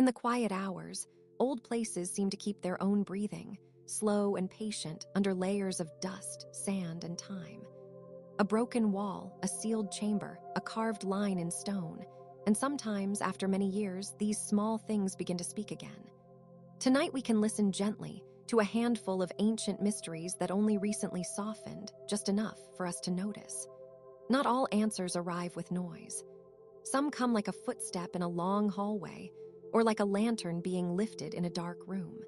In the quiet hours, old places seem to keep their own breathing, slow and patient under layers of dust, sand, and time. A broken wall, a sealed chamber, a carved line in stone, and sometimes, after many years, these small things begin to speak again. Tonight we can listen gently to a handful of ancient mysteries that only recently softened, just enough for us to notice. Not all answers arrive with noise. Some come like a footstep in a long hallway, or like a lantern being lifted in a dark room.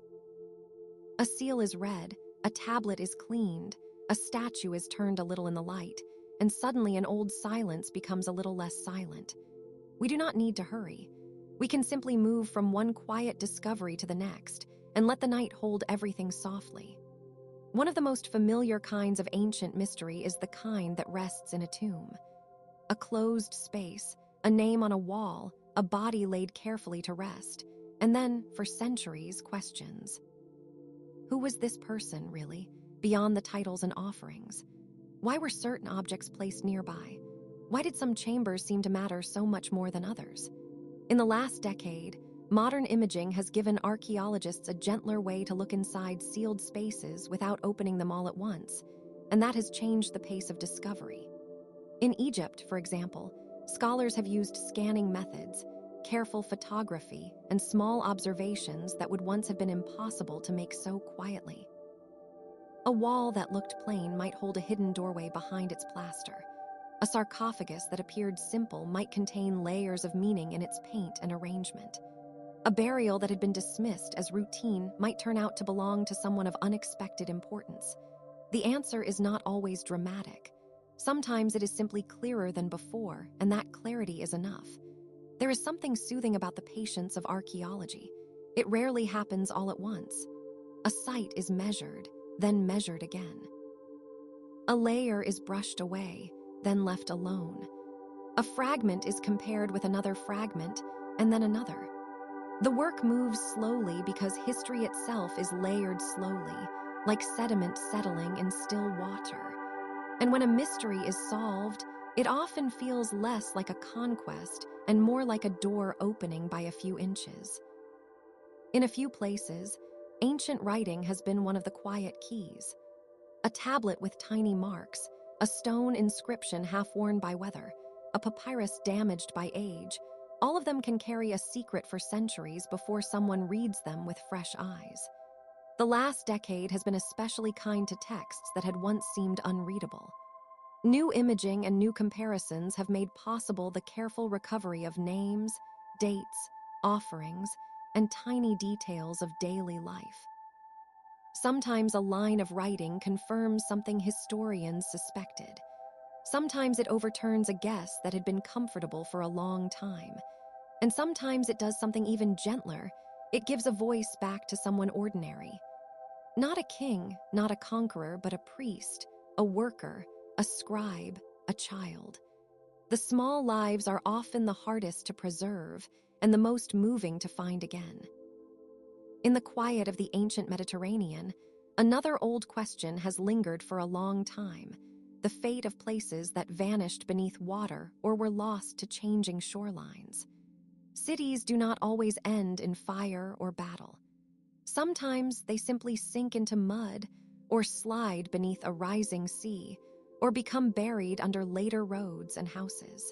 A seal is read, a tablet is cleaned, a statue is turned a little in the light, and suddenly an old silence becomes a little less silent. We do not need to hurry. We can simply move from one quiet discovery to the next and let the night hold everything softly. One of the most familiar kinds of ancient mystery is the kind that rests in a tomb. A closed space, a name on a wall, a body laid carefully to rest, and then, for centuries, questions. Who was this person, really, beyond the titles and offerings? Why were certain objects placed nearby? Why did some chambers seem to matter so much more than others? In the last decade, modern imaging has given archaeologists a gentler way to look inside sealed spaces without opening them all at once, and that has changed the pace of discovery. In Egypt, for example, scholars have used scanning methods, careful photography, and small observations that would once have been impossible to make so quietly. A wall that looked plain might hold a hidden doorway behind its plaster. A sarcophagus that appeared simple might contain layers of meaning in its paint and arrangement. A burial that had been dismissed as routine might turn out to belong to someone of unexpected importance. The answer is not always dramatic. Sometimes it is simply clearer than before, and that clarity is enough. There is something soothing about the patience of archaeology. It rarely happens all at once. A site is measured, then measured again. A layer is brushed away, then left alone. A fragment is compared with another fragment, and then another. The work moves slowly because history itself is layered slowly, like sediment settling in still water. And when a mystery is solved, it often feels less like a conquest and more like a door opening by a few inches. In a few places, ancient writing has been one of the quiet keys. A tablet with tiny marks, a stone inscription half-worn by weather, a papyrus damaged by age, all of them can carry a secret for centuries before someone reads them with fresh eyes. The last decade has been especially kind to texts that had once seemed unreadable. New imaging and new comparisons have made possible the careful recovery of names, dates, offerings, and tiny details of daily life. Sometimes a line of writing confirms something historians suspected. Sometimes it overturns a guess that had been comfortable for a long time. And sometimes it does something even gentler. It gives a voice back to someone ordinary. Not a king, not a conqueror, but a priest, a worker, a scribe, a child. The small lives are often the hardest to preserve and the most moving to find again. In the quiet of the ancient Mediterranean, another old question has lingered for a long time: the fate of places that vanished beneath water or were lost to changing shorelines. Cities do not always end in fire or battle. Sometimes they simply sink into mud or slide beneath a rising sea or become buried under later roads and houses.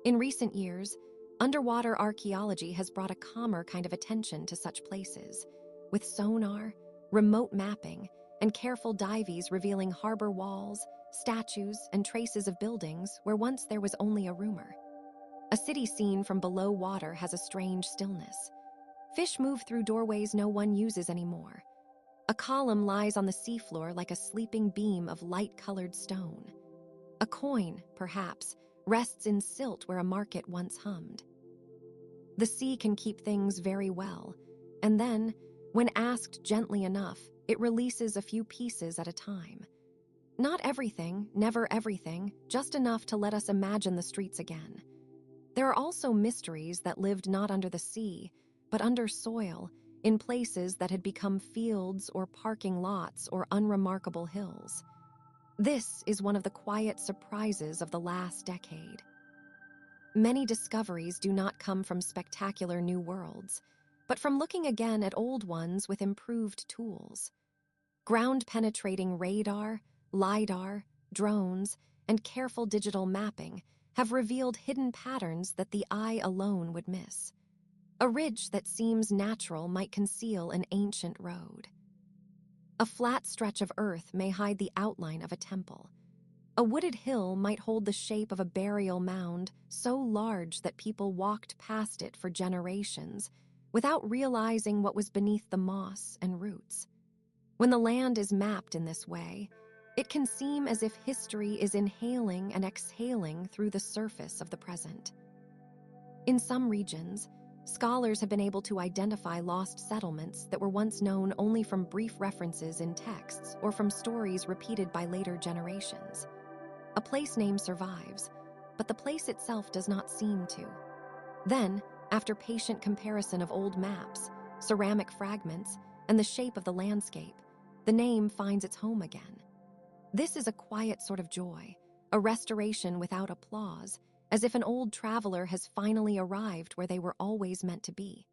In recent years, underwater archaeology has brought a calmer kind of attention to such places, with sonar, remote mapping, and careful dives revealing harbor walls, statues, and traces of buildings where once there was only a rumor. A city seen from below water has a strange stillness. Fish move through doorways no one uses anymore. A column lies on the seafloor like a sleeping beam of light-colored stone. A coin, perhaps, rests in silt where a market once hummed. The sea can keep things very well, and then, when asked gently enough, it releases a few pieces at a time. Not everything, never everything, just enough to let us imagine the streets again. There are also mysteries that lived not under the sea, but under soil, in places that had become fields or parking lots or unremarkable hills. This is one of the quiet surprises of the last decade. Many discoveries do not come from spectacular new worlds, but from looking again at old ones with improved tools. Ground-penetrating radar, LiDAR, drones, and careful digital mapping have revealed hidden patterns that the eye alone would miss. A ridge that seems natural might conceal an ancient road. A flat stretch of earth may hide the outline of a temple. A wooded hill might hold the shape of a burial mound so large that people walked past it for generations without realizing what was beneath the moss and roots. When the land is mapped in this way, it can seem as if history is inhaling and exhaling through the surface of the present. In some regions, scholars have been able to identify lost settlements that were once known only from brief references in texts or from stories repeated by later generations. A place name survives, but the place itself does not seem to. Then, after patient comparison of old maps, ceramic fragments, and the shape of the landscape, the name finds its home again. This is a quiet sort of joy, a restoration without applause, as if an old traveler has finally arrived where they were always meant to be.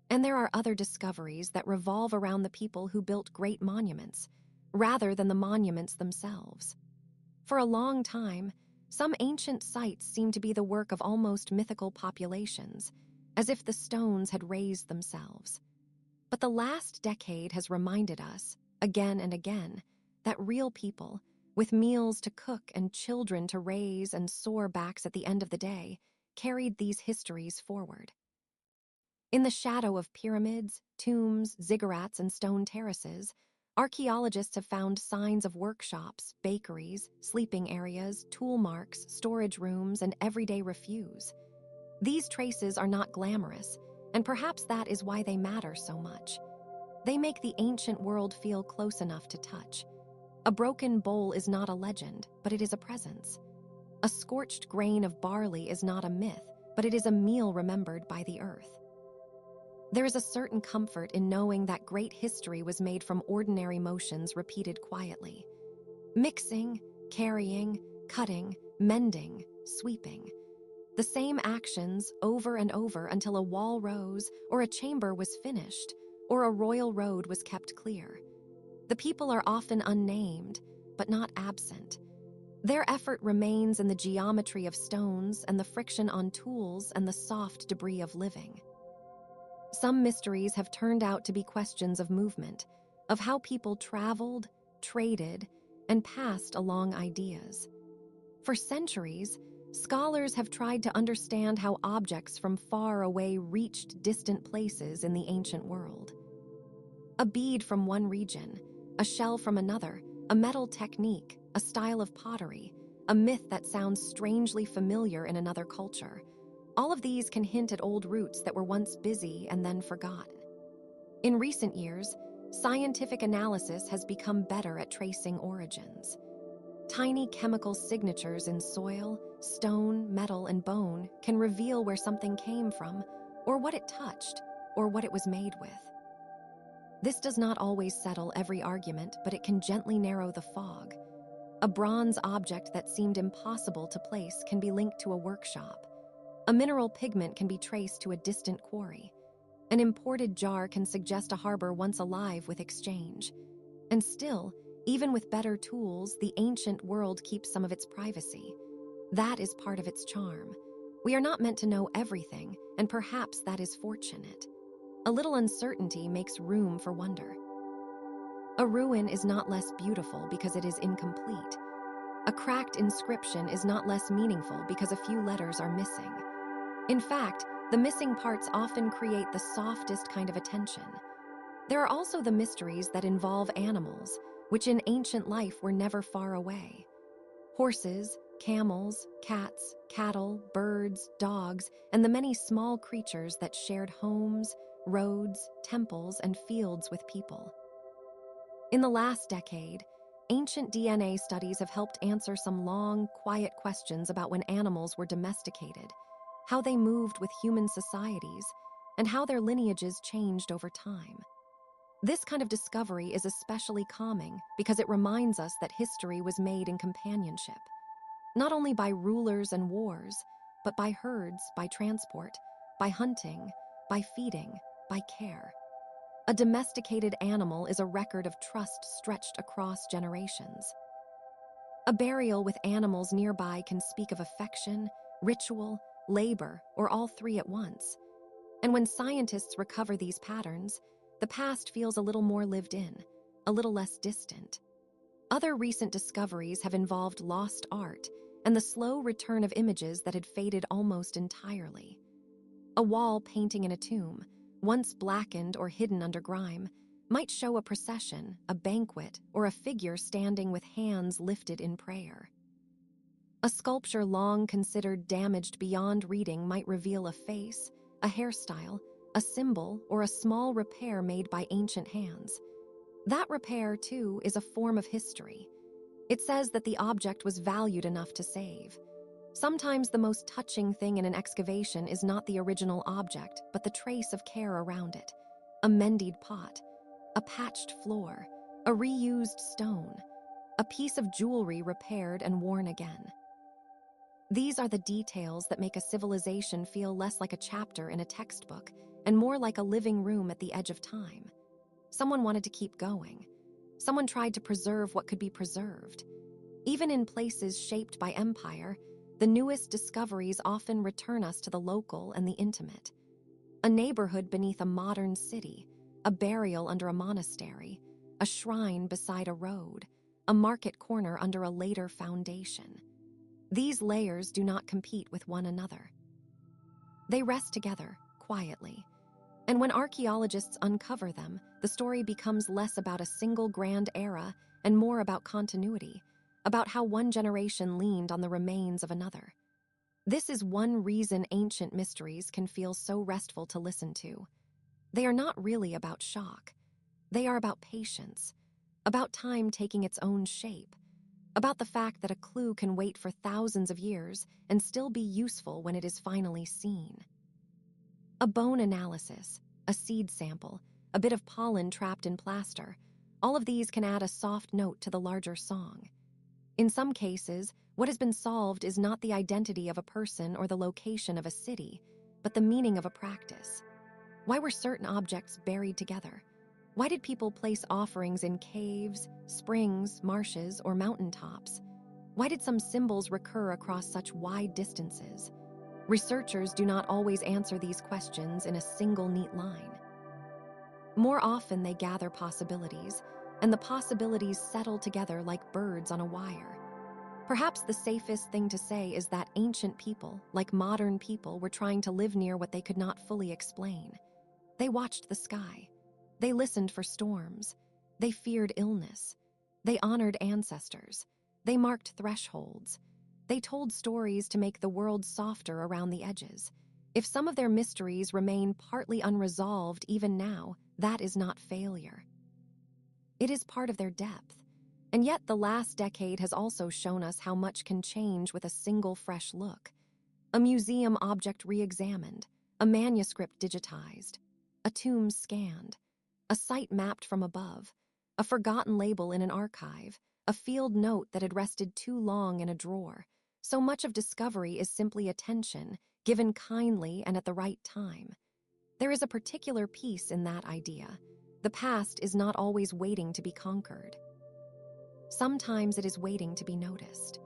And there are other discoveries that revolve around the people who built great monuments, rather than the monuments themselves. For a long time, some ancient sites seem to be the work of almost mythical populations, as if the stones had raised themselves. But the last decade has reminded us, again and again, that real people, with meals to cook and children to raise and sore backs at the end of the day, carried these histories forward. In the shadow of pyramids, tombs, ziggurats, and stone terraces, archaeologists have found signs of workshops, bakeries, sleeping areas, tool marks, storage rooms, and everyday refuse. These traces are not glamorous, and perhaps that is why they matter so much. They make the ancient world feel close enough to touch. A broken bowl is not a legend, but it is a presence. A scorched grain of barley is not a myth, but it is a meal remembered by the earth. There is a certain comfort in knowing that great history was made from ordinary motions repeated quietly. Mixing, carrying, cutting, mending, sweeping. The same actions over and over until a wall rose, or a chamber was finished, or a royal road was kept clear. The people are often unnamed, but not absent. Their effort remains in the geometry of stones and the friction on tools and the soft debris of living. Some mysteries have turned out to be questions of movement, of how people traveled, traded, and passed along ideas. For centuries, scholars have tried to understand how objects from far away reached distant places in the ancient world. A bead from one region, a shell from another, a metal technique, a style of pottery, a myth that sounds strangely familiar in another culture. All of these can hint at old roots that were once busy and then forgotten. In recent years, scientific analysis has become better at tracing origins. Tiny chemical signatures in soil, stone, metal, and bone can reveal where something came from, or what it touched, or what it was made with. This does not always settle every argument, but it can gently narrow the fog. A bronze object that seemed impossible to place can be linked to a workshop. A mineral pigment can be traced to a distant quarry. An imported jar can suggest a harbor once alive with exchange. And still, even with better tools, the ancient world keeps some of its privacy. That is part of its charm. We are not meant to know everything, and perhaps that is fortunate. A little uncertainty makes room for wonder. A ruin is not less beautiful because it is incomplete. A cracked inscription is not less meaningful because a few letters are missing. In fact, the missing parts often create the softest kind of attention. There are also the mysteries that involve animals, which in ancient life were never far away. Horses, camels, cats, cattle, birds, dogs, and the many small creatures that shared homes, roads, temples, and fields with people. In the last decade, ancient DNA studies have helped answer some long, quiet questions about when animals were domesticated, how they moved with human societies, and how their lineages changed over time. This kind of discovery is especially calming because it reminds us that history was made in companionship, not only by rulers and wars, but by herds, by transport, by hunting, by feeding, by care. A domesticated animal is a record of trust stretched across generations. A burial with animals nearby can speak of affection, ritual, labor, or all three at once. And when scientists recover these patterns, the past feels a little more lived in, a little less distant. Other recent discoveries have involved lost art and the slow return of images that had faded almost entirely. A wall painting in a tomb, once blackened or hidden under grime, might show a procession, a banquet, or a figure standing with hands lifted in prayer. A sculpture long considered damaged beyond reading might reveal a face, a hairstyle, a symbol, or a small repair made by ancient hands. That repair, too, is a form of history. It says that the object was valued enough to save. Sometimes the most touching thing in an excavation is not the original object, but the trace of care around it. A mended pot, a patched floor, a reused stone, a piece of jewelry repaired and worn again. These are the details that make a civilization feel less like a chapter in a textbook and more like a living room at the edge of time. Someone wanted to keep going. Someone tried to preserve what could be preserved. Even in places shaped by empire, the newest discoveries often return us to the local and the intimate. A neighborhood beneath a modern city, a burial under a monastery, a shrine beside a road, a market corner under a later foundation. These layers do not compete with one another. They rest together, quietly. And when archaeologists uncover them, the story becomes less about a single grand era and more about continuity, about how one generation leaned on the remains of another. This is one reason ancient mysteries can feel so restful to listen to. They are not really about shock. They are about patience, about time taking its own shape, about the fact that a clue can wait for thousands of years and still be useful when it is finally seen. A bone analysis, a seed sample, a bit of pollen trapped in plaster, all of these can add a soft note to the larger song. In some cases, what has been solved is not the identity of a person or the location of a city, but the meaning of a practice. Why were certain objects buried together? Why did people place offerings in caves, springs, marshes, or mountaintops? Why did some symbols recur across such wide distances? Researchers do not always answer these questions in a single neat line. More often they gather possibilities, and the possibilities settle together like birds on a wire. Perhaps the safest thing to say is that ancient people, like modern people, were trying to live near what they could not fully explain. They watched the sky. They listened for storms. They feared illness. They honored ancestors. They marked thresholds. They told stories to make the world softer around the edges. If some of their mysteries remain partly unresolved even now, that is not failure. It is part of their depth. And yet the last decade has also shown us how much can change with a single fresh look. A museum object re-examined, a manuscript digitized, a tomb scanned, a site mapped from above, a forgotten label in an archive, a field note that had rested too long in a drawer. So much of discovery is simply attention, given kindly and at the right time. There is a particular peace in that idea. The past is not always waiting to be conquered. Sometimes it is waiting to be noticed.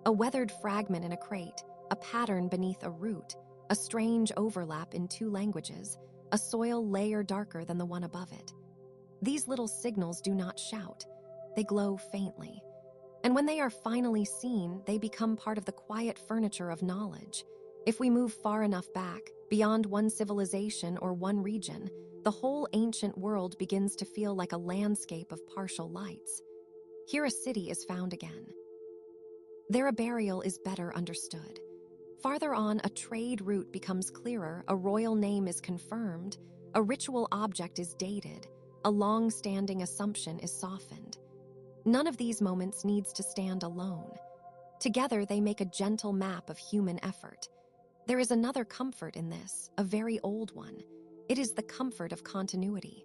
A weathered fragment in a crate, a pattern beneath a root, a strange overlap in two languages, a soil layer darker than the one above it. These little signals do not shout. They glow faintly. And when they are finally seen, they become part of the quiet furniture of knowledge. If we move far enough back, beyond one civilization or one region, the whole ancient world begins to feel like a landscape of partial lights. Here a city is found again. There a burial is better understood. Farther on, a trade route becomes clearer, a royal name is confirmed, a ritual object is dated, a long-standing assumption is softened. None of these moments needs to stand alone. Together, they make a gentle map of human effort. There is another comfort in this, a very old one. It is the comfort of continuity.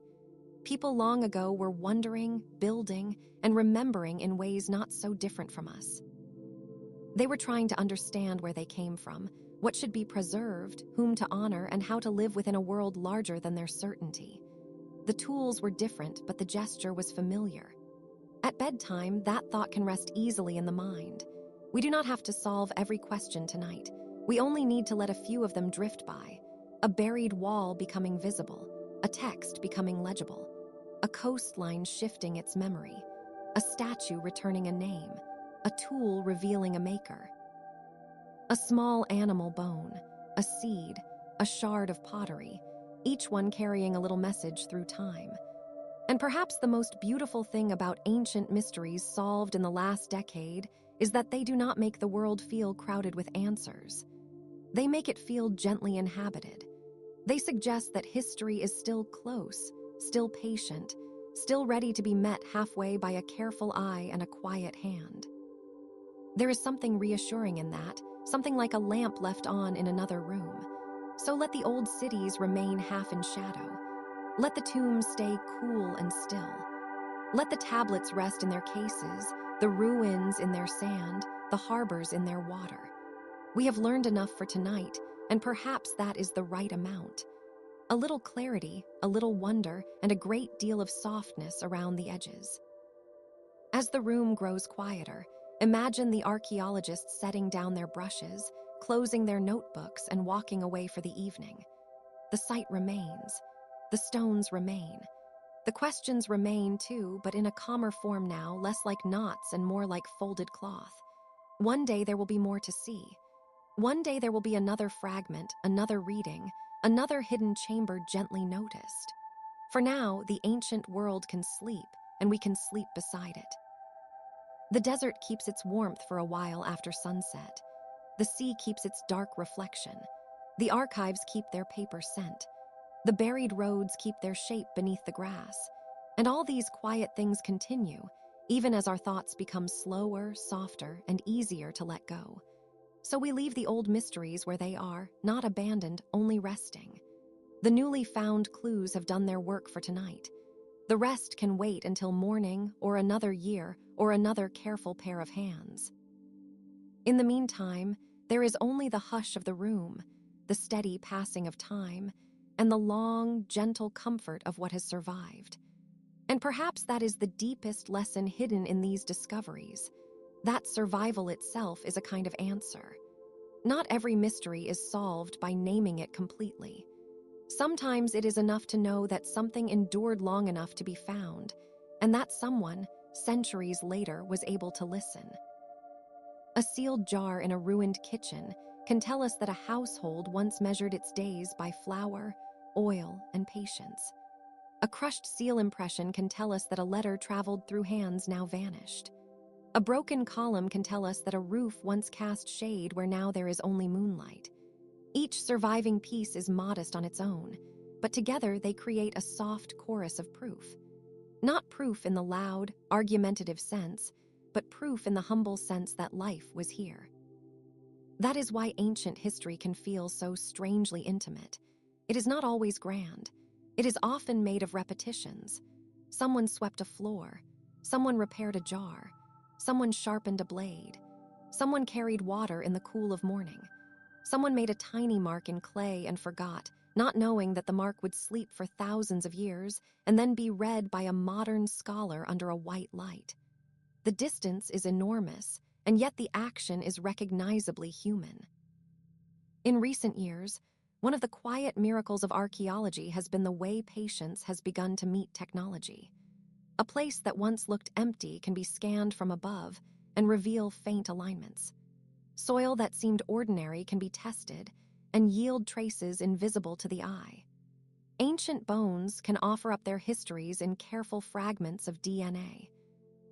People long ago were wondering, building, and remembering in ways not so different from us. They were trying to understand where they came from, what should be preserved, whom to honor, and how to live within a world larger than their certainty. The tools were different, but the gesture was familiar. At bedtime, that thought can rest easily in the mind. We do not have to solve every question tonight. We only need to let a few of them drift by. A buried wall becoming visible, a text becoming legible, a coastline shifting its memory, a statue returning a name, a tool revealing a maker. A small animal bone, a seed, a shard of pottery, each one carrying a little message through time. And perhaps the most beautiful thing about ancient mysteries solved in the last decade is that they do not make the world feel crowded with answers. They make it feel gently inhabited. They suggest that history is still close, still patient, still ready to be met halfway by a careful eye and a quiet hand. There is something reassuring in that, something like a lamp left on in another room. So let the old cities remain half in shadow. Let the tombs stay cool and still. Let the tablets rest in their cases, the ruins in their sand, the harbors in their water. We have learned enough for tonight, and perhaps that is the right amount. A little clarity, a little wonder, and a great deal of softness around the edges. As the room grows quieter, imagine the archaeologists setting down their brushes, closing their notebooks, and walking away for the evening. The site remains. The stones remain. The questions remain too, but in a calmer form now, less like knots and more like folded cloth. One day there will be more to see. One day there will be another fragment, another reading, another hidden chamber gently noticed. For now, the ancient world can sleep, and we can sleep beside it. The desert keeps its warmth for a while after sunset. The sea keeps its dark reflection. The archives keep their paper scent. The buried roads keep their shape beneath the grass. And all these quiet things continue, even as our thoughts become slower, softer, and easier to let go. So we leave the old mysteries where they are, not abandoned, only resting. The newly found clues have done their work for tonight. The rest can wait until morning, or another year, or another careful pair of hands. In the meantime, there is only the hush of the room, the steady passing of time, and the long, gentle comfort of what has survived. And perhaps that is the deepest lesson hidden in these discoveries, that survival itself is a kind of answer. Not every mystery is solved by naming it completely. Sometimes it is enough to know that something endured long enough to be found, and that someone, centuries later, was able to listen. A sealed jar in a ruined kitchen can tell us that a household once measured its days by flour, oil, and patience. A crushed seal impression can tell us that a letter traveled through hands now vanished. A broken column can tell us that a roof once cast shade where now there is only moonlight. Each surviving piece is modest on its own, but together they create a soft chorus of proof. Not proof in the loud, argumentative sense, but proof in the humble sense that life was here. That is why ancient history can feel so strangely intimate. It is not always grand. It is often made of repetitions. Someone swept a floor. Someone repaired a jar. Someone sharpened a blade. Someone carried water in the cool of morning. Someone made a tiny mark in clay and forgot, not knowing that the mark would sleep for thousands of years and then be read by a modern scholar under a white light. The distance is enormous, and yet the action is recognizably human. In recent years, one of the quiet miracles of archaeology has been the way patience has begun to meet technology. A place that once looked empty can be scanned from above and reveal faint alignments. Soil that seemed ordinary can be tested and yield traces invisible to the eye. Ancient bones can offer up their histories in careful fragments of DNA.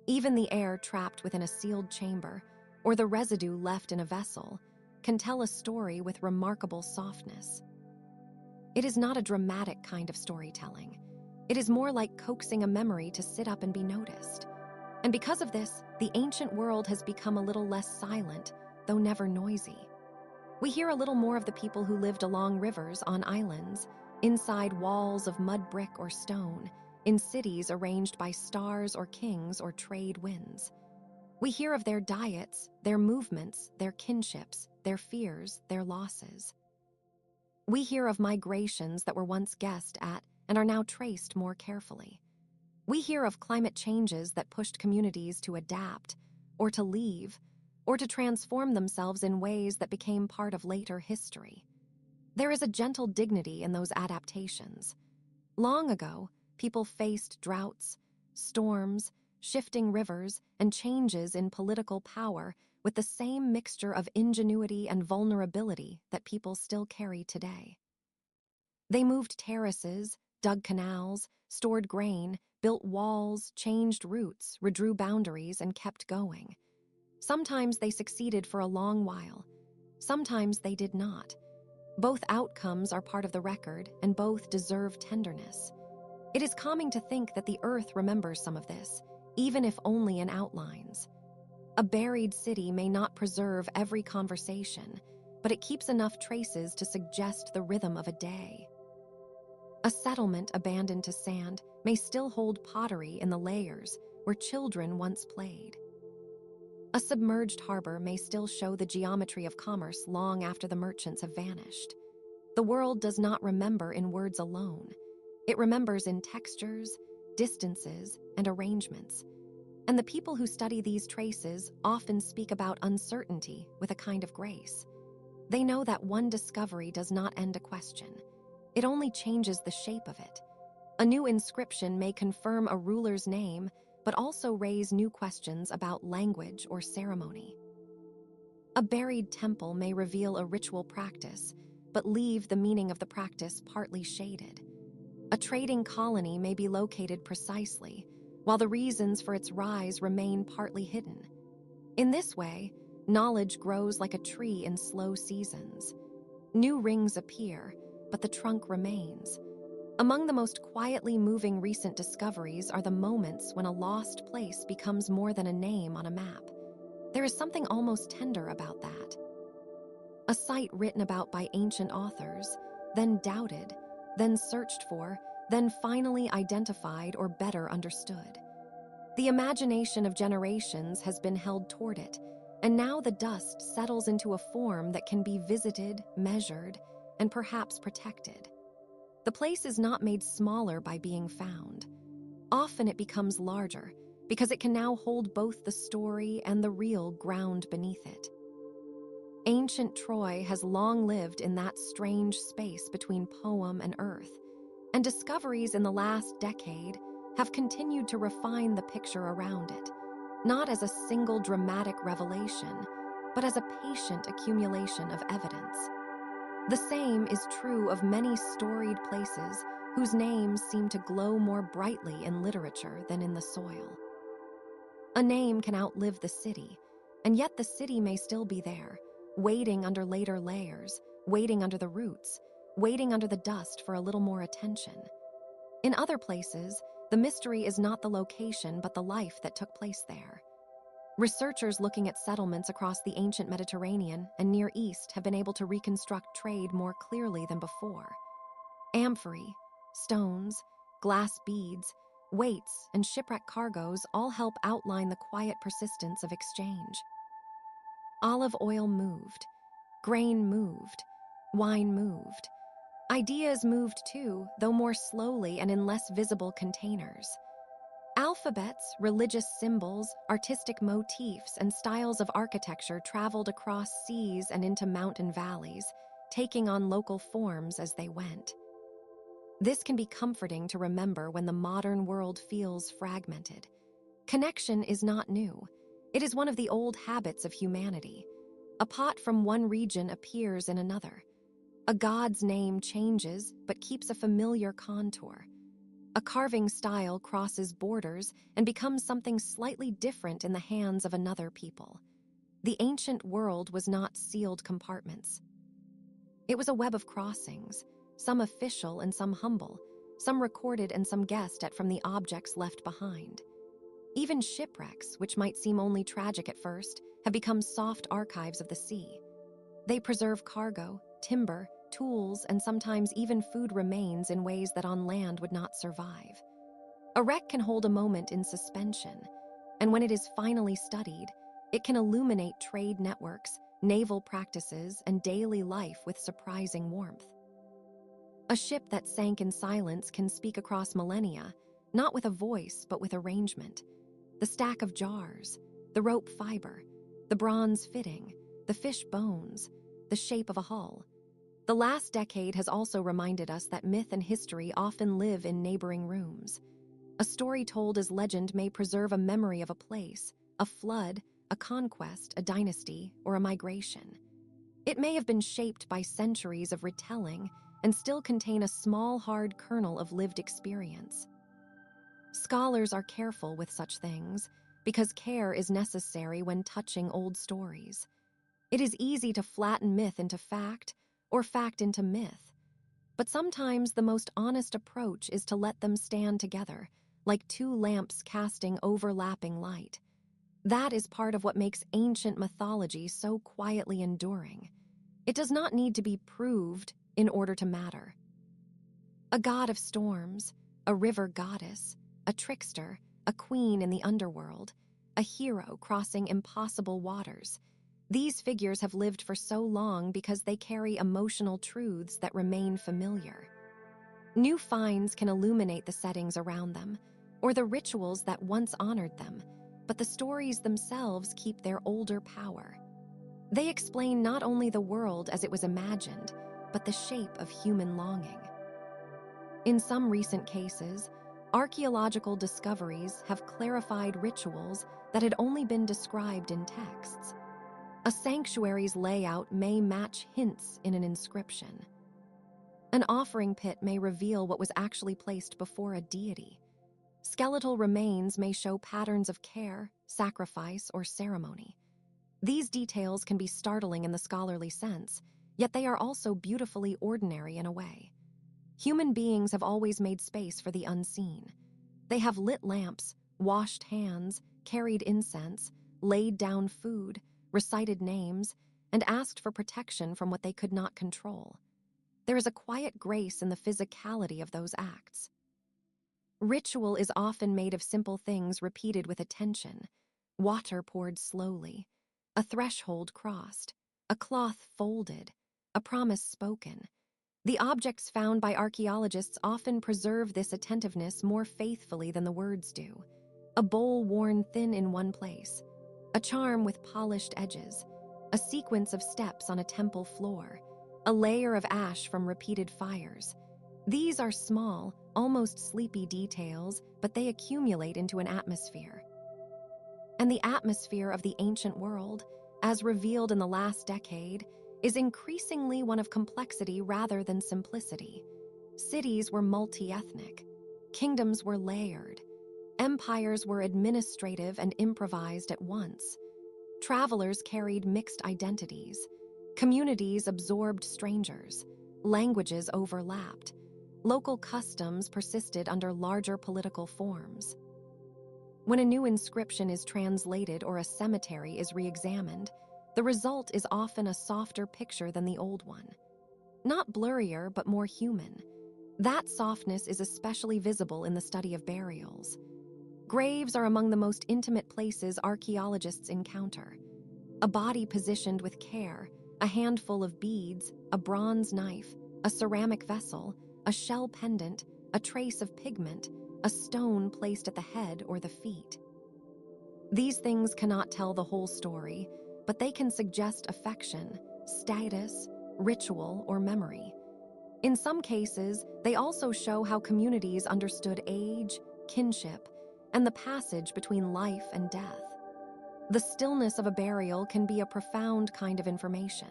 Even the air trapped within a sealed chamber, or the residue left in a vessel, can tell a story with remarkable softness. It is not a dramatic kind of storytelling. It is more like coaxing a memory to sit up and be noticed. And because of this, the ancient world has become a little less silent, though never noisy. We hear a little more of the people who lived along rivers, on islands, inside walls of mud brick or stone, in cities arranged by stars or kings or trade winds. We hear of their diets, their movements, their kinships, their fears, their losses. We hear of migrations that were once guessed at and are now traced more carefully. We hear of climate changes that pushed communities to adapt, or to leave, or to transform themselves in ways that became part of later history. There is a gentle dignity in those adaptations. Long ago, people faced droughts, storms, shifting rivers, and changes in political power with the same mixture of ingenuity and vulnerability that people still carry today. They moved terraces, dug canals, stored grain, built walls, changed routes, redrew boundaries, and kept going. Sometimes they succeeded for a long while. Sometimes they did not. Both outcomes are part of the record, and both deserve tenderness. It is calming to think that the earth remembers some of this, even if only in outlines. A buried city may not preserve every conversation, but it keeps enough traces to suggest the rhythm of a day. A settlement abandoned to sand may still hold pottery in the layers where children once played. A submerged harbor may still show the geometry of commerce long after the merchants have vanished. The world does not remember in words alone. It remembers in textures, distances, and arrangements. And the people who study these traces often speak about uncertainty with a kind of grace. They know that one discovery does not end a question. It only changes the shape of it. A new inscription may confirm a ruler's name, but also raise new questions about language or ceremony. A buried temple may reveal a ritual practice, but leave the meaning of the practice partly shaded. A trading colony may be located precisely, while the reasons for its rise remain partly hidden. In this way, knowledge grows like a tree in slow seasons. New rings appear, but the trunk remains. Among the most quietly moving recent discoveries are the moments when a lost place becomes more than a name on a map. There is something almost tender about that. A site written about by ancient authors, then doubted, then searched for, then finally identified or better understood. The imagination of generations has been held toward it, and now the dust settles into a form that can be visited, measured, and perhaps protected. The place is not made smaller by being found. Often it becomes larger, because it can now hold both the story and the real ground beneath it. Ancient Troy has long lived in that strange space between poem and earth, and discoveries in the last decade have continued to refine the picture around it, not as a single dramatic revelation, but as a patient accumulation of evidence. The same is true of many storied places whose names seem to glow more brightly in literature than in the soil. A name can outlive the city, and yet the city may still be there, waiting under later layers, waiting under the roots, waiting under the dust for a little more attention. In other places, the mystery is not the location but the life that took place there. Researchers looking at settlements across the ancient Mediterranean and Near East have been able to reconstruct trade more clearly than before. Amphorae, stones, glass beads, weights, and shipwreck cargoes all help outline the quiet persistence of exchange. Olive oil moved, grain moved, wine moved. Ideas moved too, though more slowly and in less visible containers. Alphabets, religious symbols, artistic motifs, and styles of architecture traveled across seas and into mountain valleys, taking on local forms as they went. This can be comforting to remember when the modern world feels fragmented. Connection is not new. It is one of the old habits of humanity. A pot from one region appears in another. A god's name changes but keeps a familiar contour. A carving style crosses borders and becomes something slightly different in the hands of another people. The ancient world was not sealed compartments. It was a web of crossings, some official and some humble, some recorded and some guessed at from the objects left behind. Even shipwrecks, which might seem only tragic at first, have become soft archives of the sea. They preserve cargo, timber, tools, and sometimes even food remains in ways that on land would not survive. A wreck can hold a moment in suspension. And when it is finally studied, it can illuminate trade networks, naval practices, and daily life with surprising warmth. A ship that sank in silence can speak across millennia, not with a voice, but with arrangement. The stack of jars, the rope fiber, the bronze fitting, the fish bones, the shape of a hull. The last decade has also reminded us that myth and history often live in neighboring rooms. A story told as legend may preserve a memory of a place, a flood, a conquest, a dynasty, or a migration. It may have been shaped by centuries of retelling and still contain a small, hard kernel of lived experience. Scholars are careful with such things because care is necessary when touching old stories. It is easy to flatten myth into fact or fact into myth, but sometimes the most honest approach is to let them stand together, like two lamps casting overlapping light. That is part of what makes ancient mythology so quietly enduring. It does not need to be proved in order to matter. A god of storms, a river goddess, a trickster, a queen in the underworld, a hero crossing impossible waters. These figures have lived for so long because they carry emotional truths that remain familiar. New finds can illuminate the settings around them, or the rituals that once honored them, but the stories themselves keep their older power. They explain not only the world as it was imagined, but the shape of human longing. In some recent cases, archaeological discoveries have clarified rituals that had only been described in texts. A sanctuary's layout may match hints in an inscription. An offering pit may reveal what was actually placed before a deity. Skeletal remains may show patterns of care, sacrifice, or ceremony. These details can be startling in the scholarly sense, yet they are also beautifully ordinary in a way. Human beings have always made space for the unseen. They have lit lamps, washed hands, carried incense, laid down food, recited names, and asked for protection from what they could not control. There is a quiet grace in the physicality of those acts. Ritual is often made of simple things repeated with attention. Water poured slowly, a threshold crossed, a cloth folded, a promise spoken. The objects found by archaeologists often preserve this attentiveness more faithfully than the words do. A bowl worn thin in one place, a charm with polished edges, a sequence of steps on a temple floor, a layer of ash from repeated fires. These are small, almost sleepy details, but they accumulate into an atmosphere. And the atmosphere of the ancient world, as revealed in the last decade, is increasingly one of complexity rather than simplicity. Cities were multi-ethnic. Kingdoms were layered. Empires were administrative and improvised at once. Travelers carried mixed identities. Communities absorbed strangers. Languages overlapped. Local customs persisted under larger political forms. When a new inscription is translated or a cemetery is re-examined, the result is often a softer picture than the old one. Not blurrier, but more human. That softness is especially visible in the study of burials. Graves are among the most intimate places archaeologists encounter. A body positioned with care, a handful of beads, a bronze knife, a ceramic vessel, a shell pendant, a trace of pigment, a stone placed at the head or the feet. These things cannot tell the whole story, but they can suggest affection, status, ritual, or memory. In some cases, they also show how communities understood age, kinship, and the passage between life and death. The stillness of a burial can be a profound kind of information.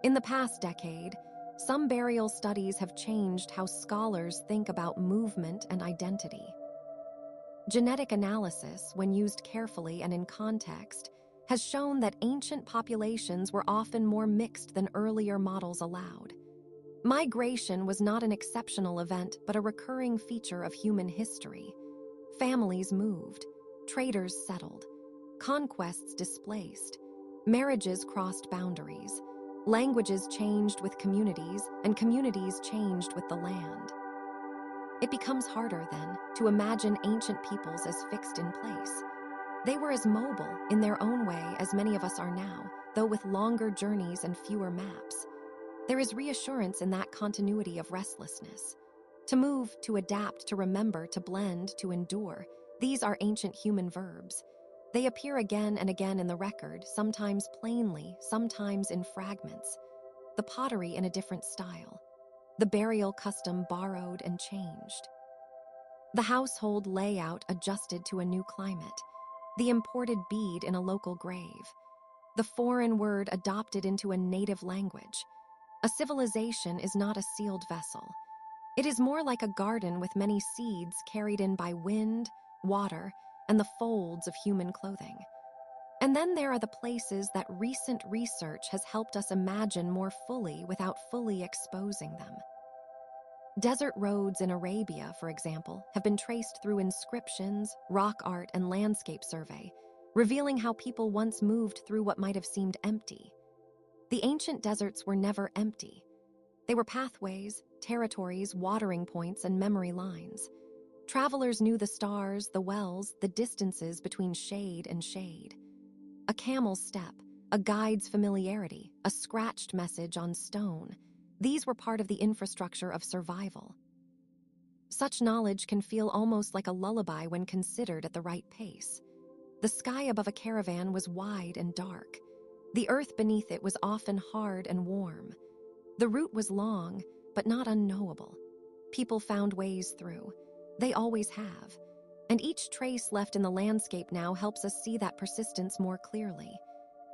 In the past decade, some burial studies have changed how scholars think about movement and identity. Genetic analysis, when used carefully and in context, has shown that ancient populations were often more mixed than earlier models allowed. Migration was not an exceptional event, but a recurring feature of human history. Families moved, traders settled, conquests displaced, marriages crossed boundaries, languages changed with communities, and communities changed with the land. It becomes harder, then, to imagine ancient peoples as fixed in place. They were as mobile, in their own way, as many of us are now, though with longer journeys and fewer maps. There is reassurance in that continuity of restlessness. To move, to adapt, to remember, to blend, to endure, these are ancient human verbs. They appear again and again in the record, sometimes plainly, sometimes in fragments. The pottery in a different style. The burial custom borrowed and changed. The household layout adjusted to a new climate. The imported bead in a local grave. The foreign word adopted into a native language. A civilization is not a sealed vessel. It is more like a garden with many seeds carried in by wind, water, and the folds of human clothing. And then there are the places that recent research has helped us imagine more fully without fully exposing them. Desert roads in Arabia, for example, have been traced through inscriptions, rock art, and landscape survey, revealing how people once moved through what might have seemed empty. The ancient deserts were never empty. They were pathways, territories, watering points, and memory lines. Travelers knew the stars, the wells, the distances between shade and shade. A camel's step, a guide's familiarity, a scratched message on stone. These were part of the infrastructure of survival. Such knowledge can feel almost like a lullaby when considered at the right pace. The sky above a caravan was wide and dark. The earth beneath it was often hard and warm. The route was long, but not unknowable. People found ways through. They always have. And each trace left in the landscape now helps us see that persistence more clearly.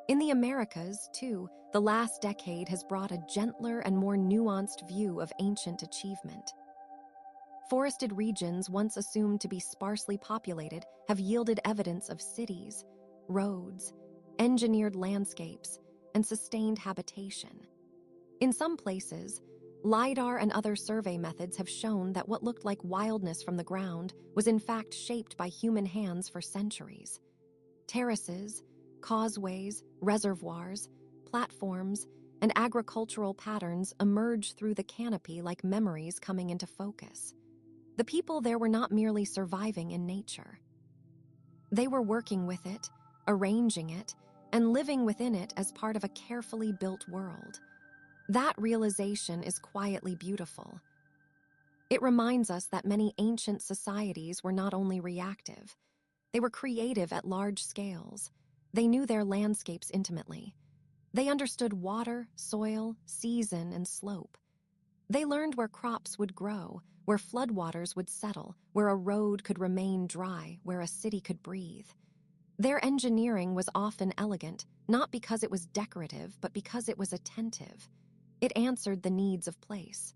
In the Americas, too, the last decade has brought a gentler and more nuanced view of ancient achievement. Forested regions once assumed to be sparsely populated have yielded evidence of cities, roads, engineered landscapes, and sustained habitation. In some places, LiDAR and other survey methods have shown that what looked like wildness from the ground was in fact shaped by human hands for centuries. Terraces, causeways, reservoirs, platforms, and agricultural patterns emerge through the canopy like memories coming into focus. The people there were not merely surviving in nature. They were working with it, arranging it, and living within it as part of a carefully built world. That realization is quietly beautiful. It reminds us that many ancient societies were not only reactive, they were creative at large scales. They knew their landscapes intimately. They understood water, soil, season, and slope. They learned where crops would grow, where floodwaters would settle, where a road could remain dry, where a city could breathe. Their engineering was often elegant, not because it was decorative, but because it was attentive. It answered the needs of place.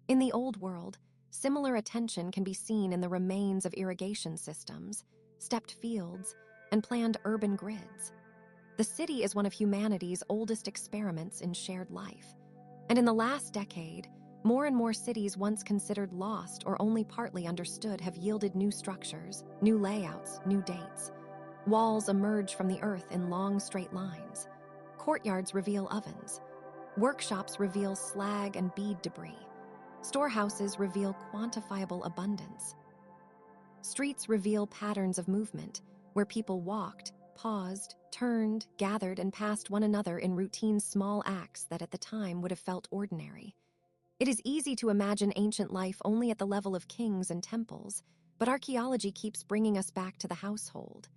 In the Old World, similar attention can be seen in the remains of irrigation systems, stepped fields, and planned urban grids. The city is one of humanity's oldest experiments in shared life. And in the last decade, more and more cities once considered lost or only partly understood have yielded new structures, new layouts, new dates. Walls emerge from the earth in long, straight lines. Courtyards reveal ovens. Workshops reveal slag and bead debris. Storehouses reveal quantifiable abundance. Streets reveal patterns of movement, where people walked, paused, turned, gathered, and passed one another in routine small acts that at the time would have felt ordinary. It is easy to imagine ancient life only at the level of kings and temples, but archaeology keeps bringing us back to the household.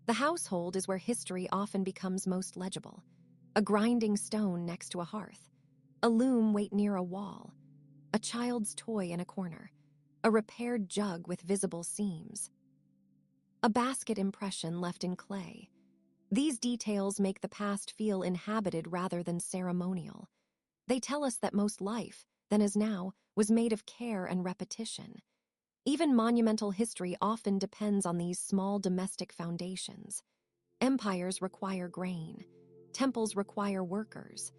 The household is where history often becomes most legible. A grinding stone next to a hearth, a loom weight near a wall, a child's toy in a corner, a repaired jug with visible seams, a basket impression left in clay. These details make the past feel inhabited rather than ceremonial. They tell us that most life, then as now, was made of care and repetition. Even monumental history often depends on these small domestic foundations. Empires require grain. Temples require workers.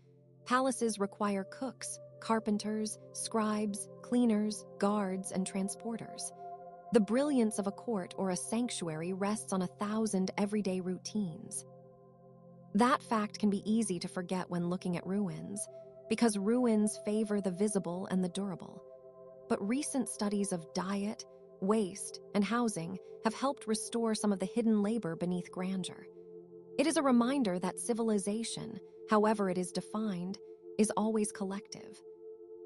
Palaces require cooks, carpenters, scribes, cleaners, guards, and transporters. The brilliance of a court or a sanctuary rests on 1,000 everyday routines. That fact can be easy to forget when looking at ruins, because ruins favor the visible and the durable. But recent studies of diet, waste, and housing have helped restore some of the hidden labor beneath grandeur. It is a reminder that civilization, however it is defined, is always collective.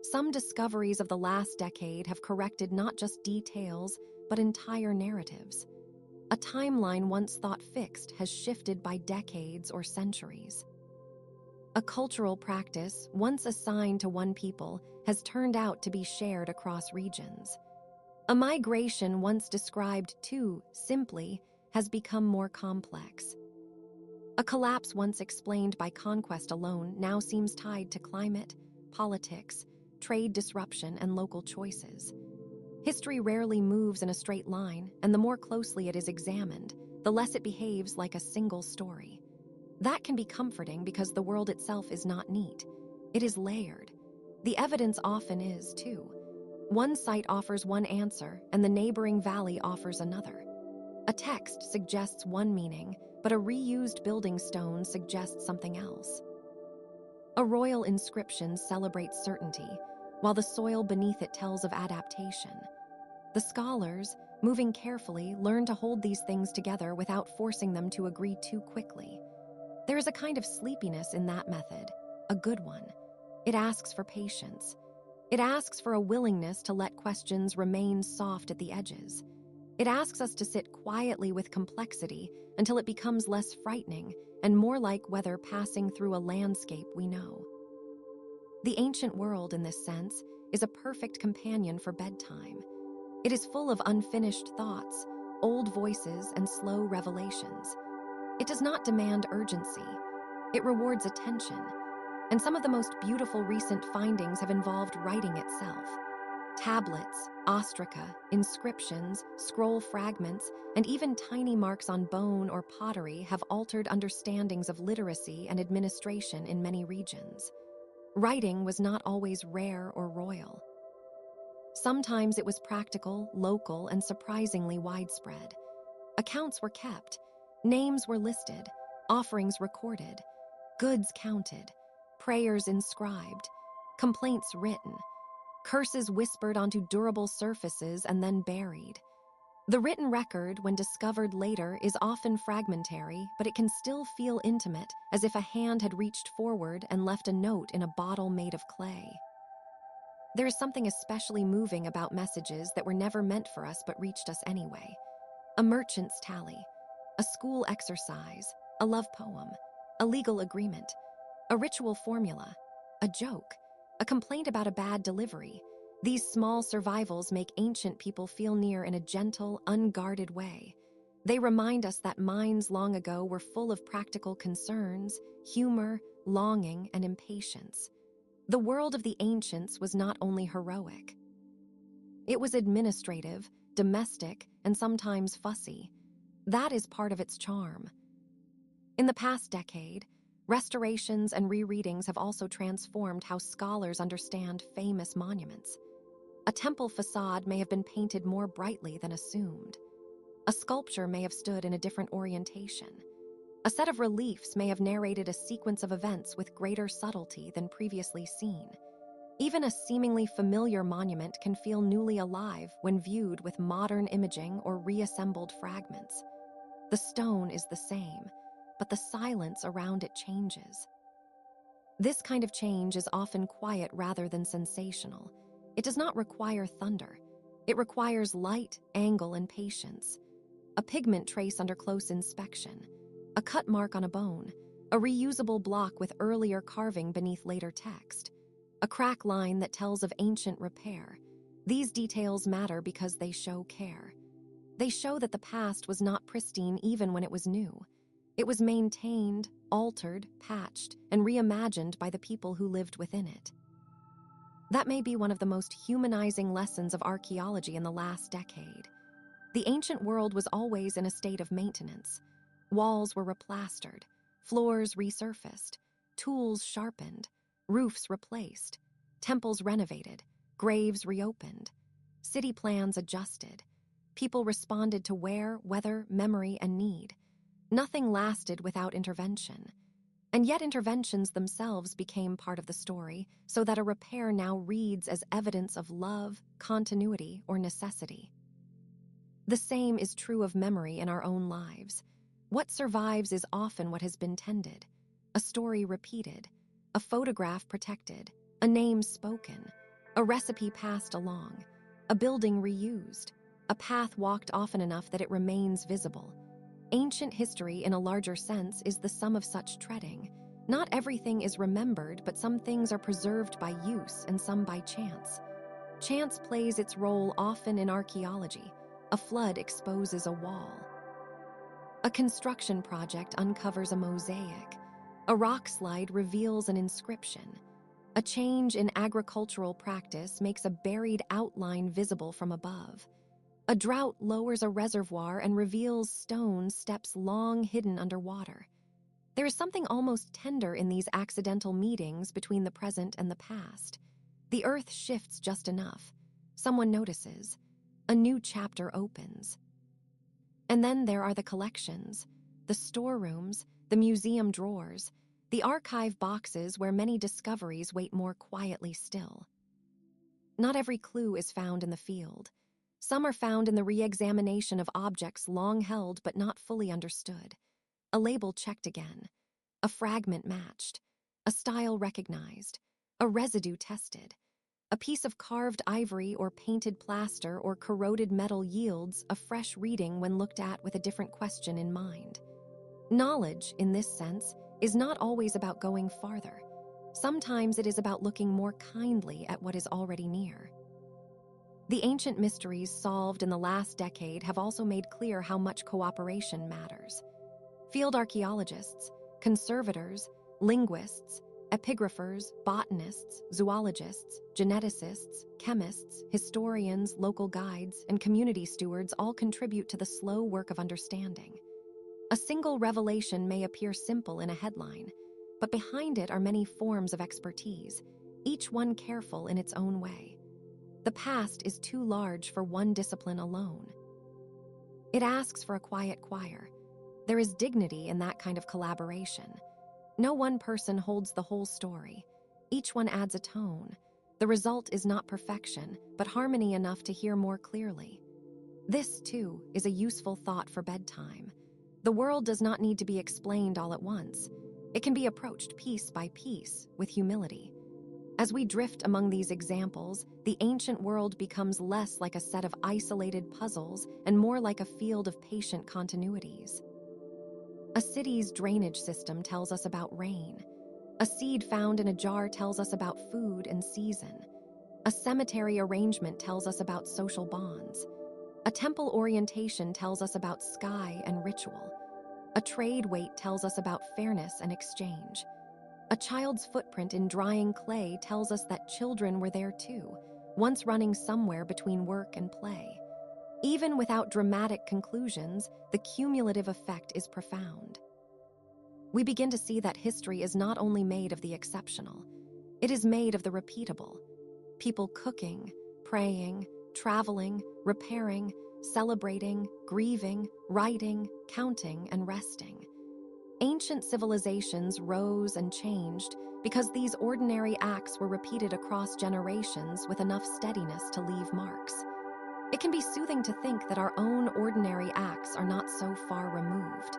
Some discoveries of the last decade have corrected not just details, but entire narratives. A timeline once thought fixed has shifted by decades or centuries. A cultural practice once assigned to one people has turned out to be shared across regions. A migration once described too simply has become more complex. A collapse once explained by conquest alone now seems tied to climate, politics, trade disruption, and local choices. History rarely moves in a straight line, and the more closely it is examined, the less it behaves like a single story. That can be comforting because the world itself is not neat. It is layered. The evidence often is, too. One site offers one answer, and the neighboring valley offers another. A text suggests one meaning, but a reused building stone suggests something else. A royal inscription celebrates certainty, while the soil beneath it tells of adaptation. The scholars, moving carefully, learn to hold these things together without forcing them to agree too quickly. There is a kind of sleepiness in that method, a good one. It asks for patience. It asks for a willingness to let questions remain soft at the edges. It asks us to sit quietly with complexity until it becomes less frightening and more like weather passing through a landscape we know. The ancient world, in this sense, is a perfect companion for bedtime. It is full of unfinished thoughts, old voices, and slow revelations. It does not demand urgency. It rewards attention. And some of the most beautiful recent findings have involved writing itself. Tablets, ostraca, inscriptions, scroll fragments, and even tiny marks on bone or pottery have altered understandings of literacy and administration in many regions. Writing was not always rare or royal. Sometimes it was practical, local, and surprisingly widespread. Accounts were kept, names were listed, offerings recorded, goods counted, prayers inscribed, complaints written, curses whispered onto durable surfaces and then buried. The written record, when discovered later, is often fragmentary, but it can still feel intimate, as if a hand had reached forward and left a note in a bottle made of clay. There is something especially moving about messages that were never meant for us but reached us anyway. A merchant's tally, a school exercise, a love poem, a legal agreement, a ritual formula, a joke, a complaint about a bad delivery. These small survivals make ancient people feel near in a gentle, unguarded way. They remind us that minds long ago were full of practical concerns, humor, longing, and impatience. The world of the ancients was not only heroic. It was administrative, domestic, and sometimes fussy. That is part of its charm. In the past decade, restorations and rereadings have also transformed how scholars understand famous monuments. A temple facade may have been painted more brightly than assumed. A sculpture may have stood in a different orientation. A set of reliefs may have narrated a sequence of events with greater subtlety than previously seen. Even a seemingly familiar monument can feel newly alive when viewed with modern imaging or reassembled fragments. The stone is the same, but the silence around it changes. This kind of change is often quiet rather than sensational. It does not require thunder. It requires light, angle, and patience. A pigment trace under close inspection, a cut mark on a bone, a reusable block with earlier carving beneath later text, a crack line that tells of ancient repair. These details matter because they show care. They show that the past was not pristine even when it was new. It was maintained, altered, patched, and reimagined by the people who lived within it. That may be one of the most humanizing lessons of archaeology in the last decade. The ancient world was always in a state of maintenance. Walls were replastered, floors resurfaced, tools sharpened, roofs replaced, temples renovated, graves reopened, city plans adjusted. People responded to weather, memory, and need. Nothing lasted without intervention. And yet interventions themselves became part of the story, so that a repair now reads as evidence of love, continuity, or necessity. The same is true of memory in our own lives. What survives is often what has been tended, a story repeated, a photograph protected, a name spoken, a recipe passed along, a building reused, a path walked often enough that it remains visible. Ancient history, in a larger sense, is the sum of such treading. Not everything is remembered, but some things are preserved by use and some by chance. Chance plays its role often in archaeology. A flood exposes a wall. A construction project uncovers a mosaic. A rock slide reveals an inscription. A change in agricultural practice makes a buried outline visible from above. A drought lowers a reservoir and reveals stone steps long hidden underwater. There is something almost tender in these accidental meetings between the present and the past. The earth shifts just enough. Someone notices. A new chapter opens. And then there are the collections, the storerooms, the museum drawers, the archive boxes where many discoveries wait more quietly still. Not every clue is found in the field. Some are found in the re-examination of objects long held but not fully understood. A label checked again, a fragment matched, a style recognized, a residue tested. A piece of carved ivory or painted plaster or corroded metal yields a fresh reading when looked at with a different question in mind. Knowledge, in this sense, is not always about going farther. Sometimes it is about looking more kindly at what is already near. The ancient mysteries solved in the last decade have also made clear how much cooperation matters. Field archaeologists, conservators, linguists, epigraphers, botanists, zoologists, geneticists, chemists, historians, local guides, and community stewards all contribute to the slow work of understanding. A single revelation may appear simple in a headline, but behind it are many forms of expertise, each one careful in its own way. The past is too large for one discipline alone. It asks for a quiet choir. There is dignity in that kind of collaboration. No one person holds the whole story. Each one adds a tone. The result is not perfection, but harmony enough to hear more clearly. This, too, is a useful thought for bedtime. The world does not need to be explained all at once. It can be approached piece by piece with humility. As we drift among these examples, the ancient world becomes less like a set of isolated puzzles and more like a field of patient continuities. A city's drainage system tells us about rain. A seed found in a jar tells us about food and season. A cemetery arrangement tells us about social bonds. A temple orientation tells us about sky and ritual. A trade weight tells us about fairness and exchange. A child's footprint in drying clay tells us that children were there too, once running somewhere between work and play. Even without dramatic conclusions, the cumulative effect is profound. We begin to see that history is not only made of the exceptional, it is made of the repeatable. People cooking, praying, traveling, repairing, celebrating, grieving, writing, counting, and resting. Ancient civilizations rose and changed because these ordinary acts were repeated across generations with enough steadiness to leave marks. It can be soothing to think that our own ordinary acts are not so far removed.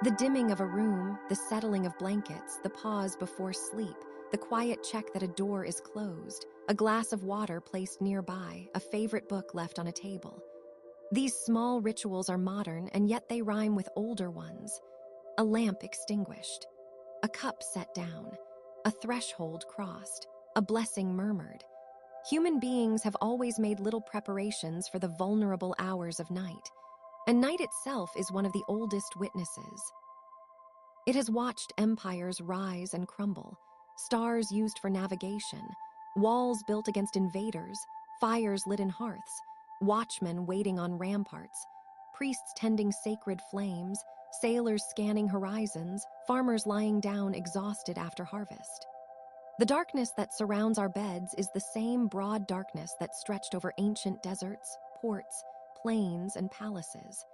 The dimming of a room, the settling of blankets, the pause before sleep, the quiet check that a door is closed, a glass of water placed nearby, a favorite book left on a table. These small rituals are modern, and yet they rhyme with older ones. A lamp extinguished, a cup set down, a threshold crossed, a blessing murmured. Human beings have always made little preparations for the vulnerable hours of night, and night itself is one of the oldest witnesses. It has watched empires rise and crumble, stars used for navigation, walls built against invaders, fires lit in hearths, watchmen waiting on ramparts, priests tending sacred flames, sailors scanning horizons, farmers lying down exhausted after harvest. The darkness that surrounds our beds is the same broad darkness that stretched over ancient deserts, ports, plains, and palaces.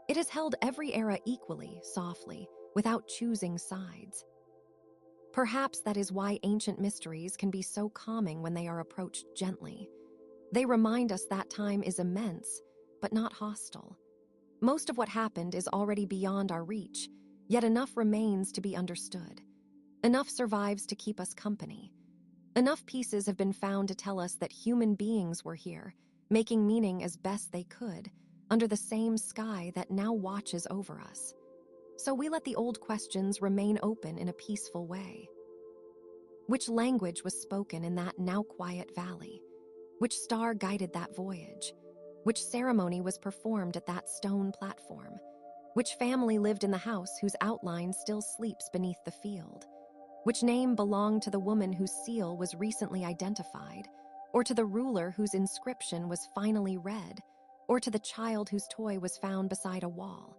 It has held every era equally, softly, without choosing sides. Perhaps that is why ancient mysteries can be so calming when they are approached gently. They remind us that time is immense, but not hostile. Most of what happened is already beyond our reach, yet enough remains to be understood. Enough survives to keep us company. Enough pieces have been found to tell us that human beings were here, making meaning as best they could, under the same sky that now watches over us. So we let the old questions remain open in a peaceful way. Which language was spoken in that now quiet valley? Which star guided that voyage? Which ceremony was performed at that stone platform? Which family lived in the house whose outline still sleeps beneath the field? Which name belonged to the woman whose seal was recently identified, or to the ruler whose inscription was finally read, or to the child whose toy was found beside a wall?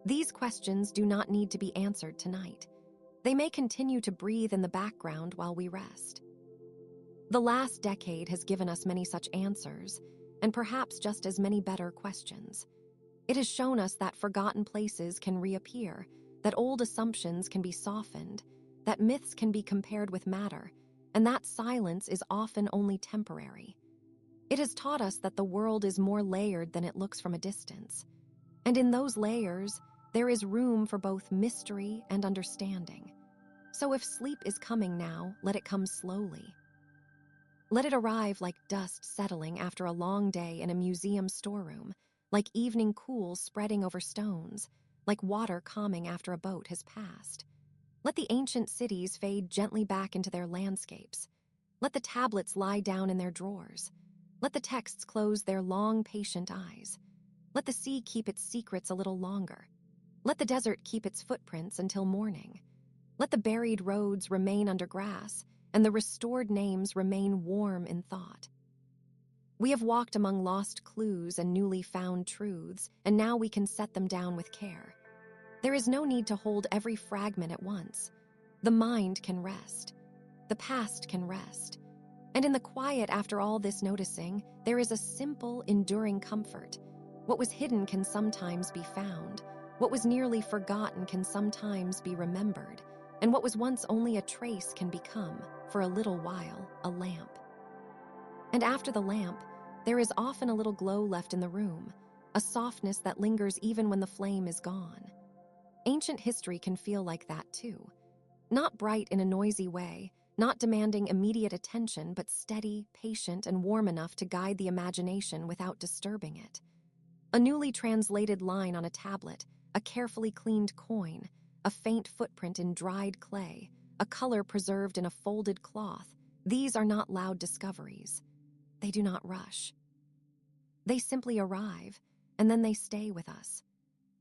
These questions do not need to be answered tonight. They may continue to breathe in the background while we rest. The last decade has given us many such answers, and perhaps just as many better questions. It has shown us that forgotten places can reappear, that old assumptions can be softened, that myths can be compared with matter, and that silence is often only temporary. It has taught us that the world is more layered than it looks from a distance. And in those layers, there is room for both mystery and understanding. So if sleep is coming now, let it come slowly. Let it arrive like dust settling after a long day in a museum storeroom, like evening cool spreading over stones, like water calming after a boat has passed. Let the ancient cities fade gently back into their landscapes. Let the tablets lie down in their drawers. Let the texts close their long, patient eyes. Let the sea keep its secrets a little longer. Let the desert keep its footprints until morning. Let the buried roads remain under grass, and the restored names remain warm in thought. We have walked among lost clues and newly found truths, and now we can set them down with care. There is no need to hold every fragment at once. The mind can rest. The past can rest. And in the quiet after all this noticing, there is a simple, enduring comfort. What was hidden can sometimes be found. What was nearly forgotten can sometimes be remembered. And what was once only a trace can become, for a little while, a lamp. And after the lamp, there is often a little glow left in the room, a softness that lingers even when the flame is gone. Ancient history can feel like that too. Not bright in a noisy way, not demanding immediate attention, but steady, patient, and warm enough to guide the imagination without disturbing it. A newly translated line on a tablet, a carefully cleaned coin, a faint footprint in dried clay, a color preserved in a folded cloth. These are not loud discoveries. They do not rush. They simply arrive, and then they stay with us.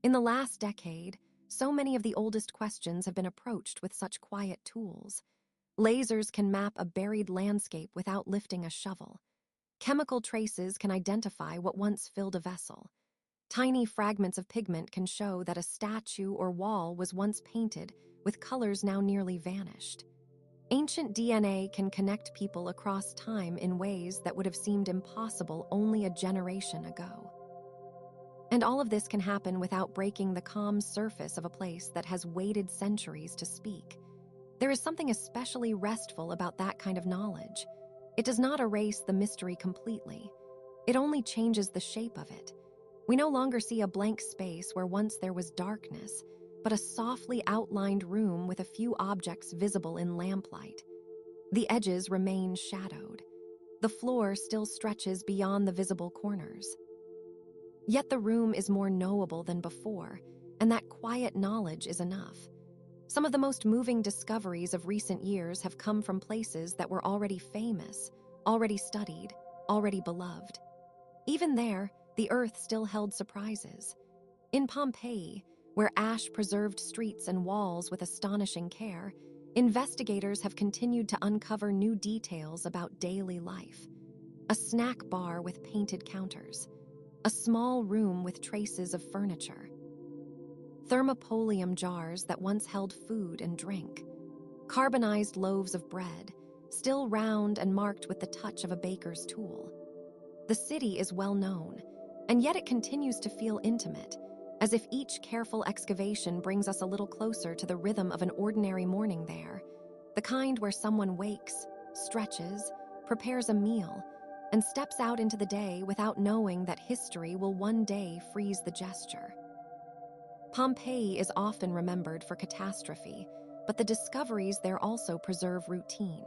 In the last decade, so many of the oldest questions have been approached with such quiet tools. Lasers can map a buried landscape without lifting a shovel. Chemical traces can identify what once filled a vessel. Tiny fragments of pigment can show that a statue or wall was once painted with colors now nearly vanished. Ancient DNA can connect people across time in ways that would have seemed impossible only a generation ago. And all of this can happen without breaking the calm surface of a place that has waited centuries to speak. There is something especially restful about that kind of knowledge. It does not erase the mystery completely. It only changes the shape of it. We no longer see a blank space where once there was darkness, but a softly outlined room with a few objects visible in lamplight. The edges remain shadowed. The floor still stretches beyond the visible corners. Yet the room is more knowable than before, and that quiet knowledge is enough. Some of the most moving discoveries of recent years have come from places that were already famous, already studied, already beloved. Even there, the earth still held surprises. In Pompeii, where ash preserved streets and walls with astonishing care, investigators have continued to uncover new details about daily life. A snack bar with painted counters. A small room with traces of furniture. Thermopolium jars that once held food and drink. Carbonized loaves of bread, still round and marked with the touch of a baker's tool. The city is well known, and yet it continues to feel intimate, as if each careful excavation brings us a little closer to the rhythm of an ordinary morning there, the kind where someone wakes, stretches, prepares a meal, and steps out into the day without knowing that history will one day freeze the gesture. Pompeii is often remembered for catastrophe, but the discoveries there also preserve routine.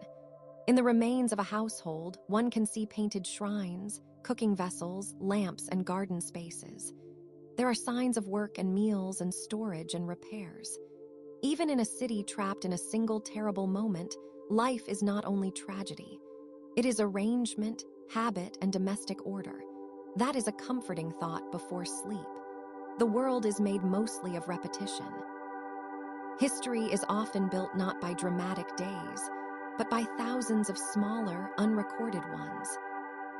In the remains of a household, one can see painted shrines, cooking vessels, lamps, and garden spaces. There are signs of work and meals and storage and repairs. Even in a city trapped in a single terrible moment, life is not only tragedy. It is arrangement, habit, and domestic order. That is a comforting thought before sleep. The world is made mostly of repetition. History is often built not by dramatic days, but by thousands of smaller, unrecorded ones.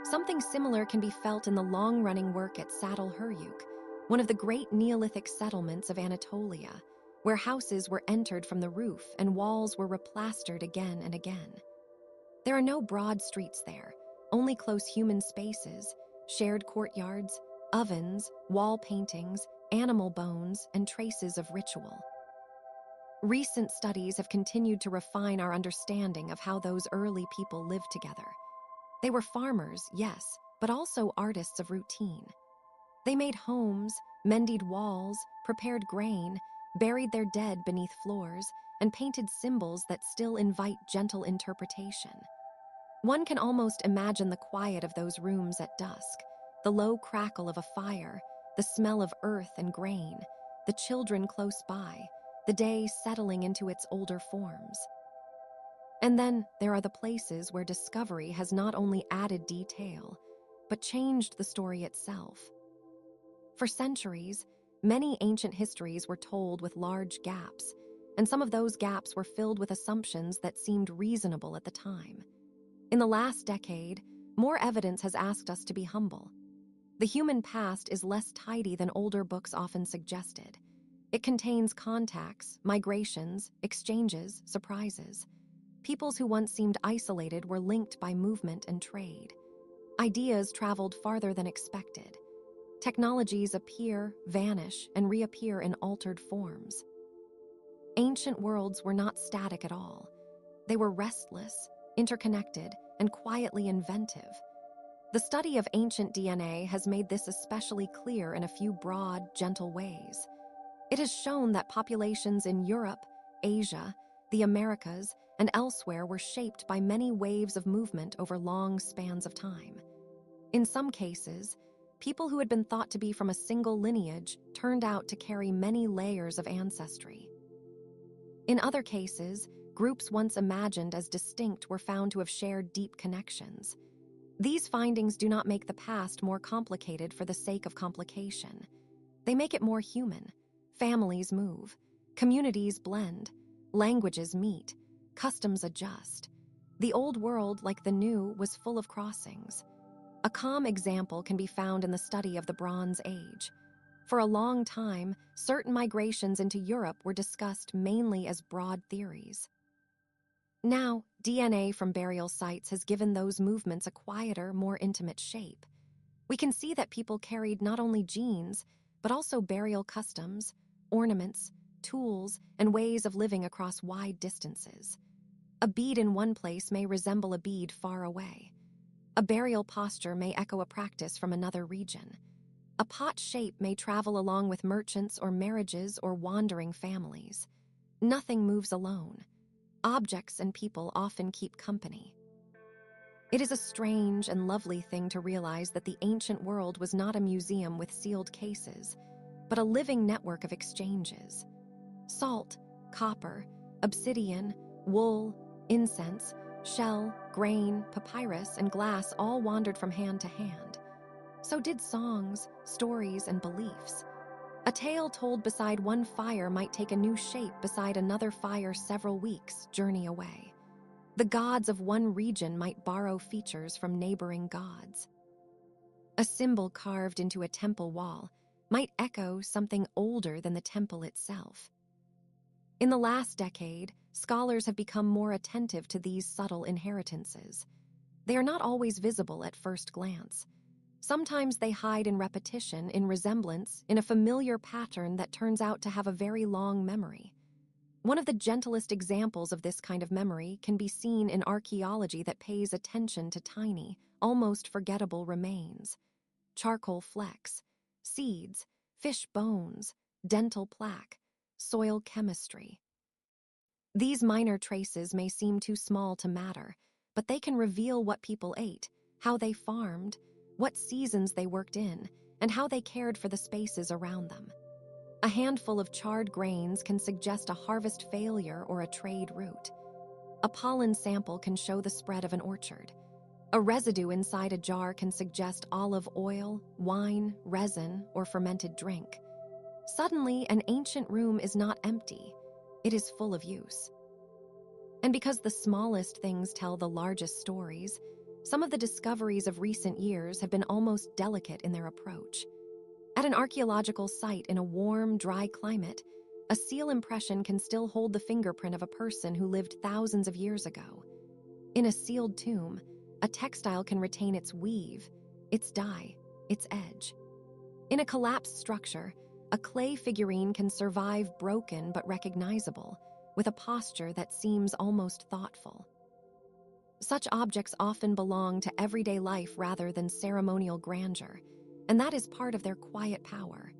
Something similar can be felt in the long-running work at Saddle-Huruk, one of the great Neolithic settlements of Anatolia, where houses were entered from the roof and walls were replastered again and again. There are no broad streets there, only close human spaces, shared courtyards, ovens, wall paintings, animal bones, and traces of ritual. Recent studies have continued to refine our understanding of how those early people lived together. They were farmers, yes, but also artists of routine. They made homes, mended walls, prepared grain, buried their dead beneath floors, and painted symbols that still invite gentle interpretation. One can almost imagine the quiet of those rooms at dusk, the low crackle of a fire, the smell of earth and grain, the children close by, the day settling into its older forms. And then there are the places where discovery has not only added detail, but changed the story itself. For centuries, many ancient histories were told with large gaps, and some of those gaps were filled with assumptions that seemed reasonable at the time. In the last decade, more evidence has asked us to be humble. The human past is less tidy than older books often suggested. It contains contacts, migrations, exchanges, surprises. Peoples who once seemed isolated were linked by movement and trade. Ideas traveled farther than expected. Technologies appear, vanish, and reappear in altered forms. Ancient worlds were not static at all. They were restless, interconnected, and quietly inventive. The study of ancient DNA has made this especially clear in a few broad, gentle ways. It has shown that populations in Europe, Asia, the Americas, and elsewhere were shaped by many waves of movement over long spans of time. In some cases, people who had been thought to be from a single lineage turned out to carry many layers of ancestry. In other cases, groups once imagined as distinct were found to have shared deep connections. These findings do not make the past more complicated for the sake of complication. They make it more human. Families move, communities blend, languages meet, customs adjust. The old world, like the new, was full of crossings. A calm example can be found in the study of the Bronze Age. For a long time, certain migrations into Europe were discussed mainly as broad theories. Now, DNA from burial sites has given those movements a quieter, more intimate shape. We can see that people carried not only genes, but also burial customs, ornaments, tools, and ways of living across wide distances. A bead in one place may resemble a bead far away. A burial posture may echo a practice from another region. A pot shape may travel along with merchants or marriages or wandering families. Nothing moves alone. Objects and people often keep company. It is a strange and lovely thing to realize that the ancient world was not a museum with sealed cases, but a living network of exchanges. Salt, copper, obsidian, wool, incense, shell, grain, papyrus, and glass all wandered from hand to hand. So did songs, stories, and beliefs. A tale told beside one fire might take a new shape beside another fire several weeks' journey away. The gods of one region might borrow features from neighboring gods. A symbol carved into a temple wall might echo something older than the temple itself. In the last decade, scholars have become more attentive to these subtle inheritances. They are not always visible at first glance. Sometimes they hide in repetition, in resemblance, in a familiar pattern that turns out to have a very long memory. One of the gentlest examples of this kind of memory can be seen in archaeology that pays attention to tiny, almost forgettable remains: charcoal flecks, seeds, fish bones, dental plaque, soil chemistry. These minor traces may seem too small to matter, but they can reveal what people ate, how they farmed, what seasons they worked in, and how they cared for the spaces around them. A handful of charred grains can suggest a harvest failure or a trade route. A pollen sample can show the spread of an orchard. A residue inside a jar can suggest olive oil, wine, resin, or fermented drink. Suddenly, an ancient room is not empty. It is full of use. And because the smallest things tell the largest stories, some of the discoveries of recent years have been almost delicate in their approach. At an archaeological site in a warm, dry climate, a seal impression can still hold the fingerprint of a person who lived thousands of years ago. In a sealed tomb, a textile can retain its weave, its dye, its edge. In a collapsed structure, a clay figurine can survive broken but recognizable, with a posture that seems almost thoughtful. Such objects often belong to everyday life rather than ceremonial grandeur, and that is part of their quiet power.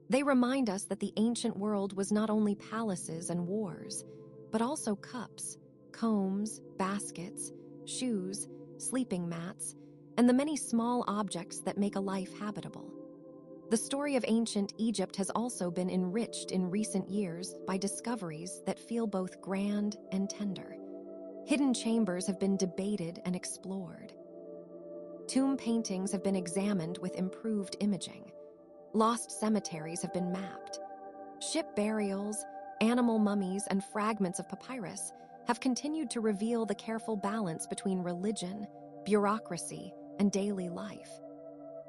They remind us that the ancient world was not only palaces and wars, but also cups, combs, baskets, shoes, sleeping mats, and the many small objects that make a life habitable. The story of ancient Egypt has also been enriched in recent years by discoveries that feel both grand and tender. Hidden chambers have been debated and explored. Tomb paintings have been examined with improved imaging. Lost cemeteries have been mapped. Ship burials, animal mummies, and fragments of papyrus have continued to reveal the careful balance between religion, bureaucracy, and daily life.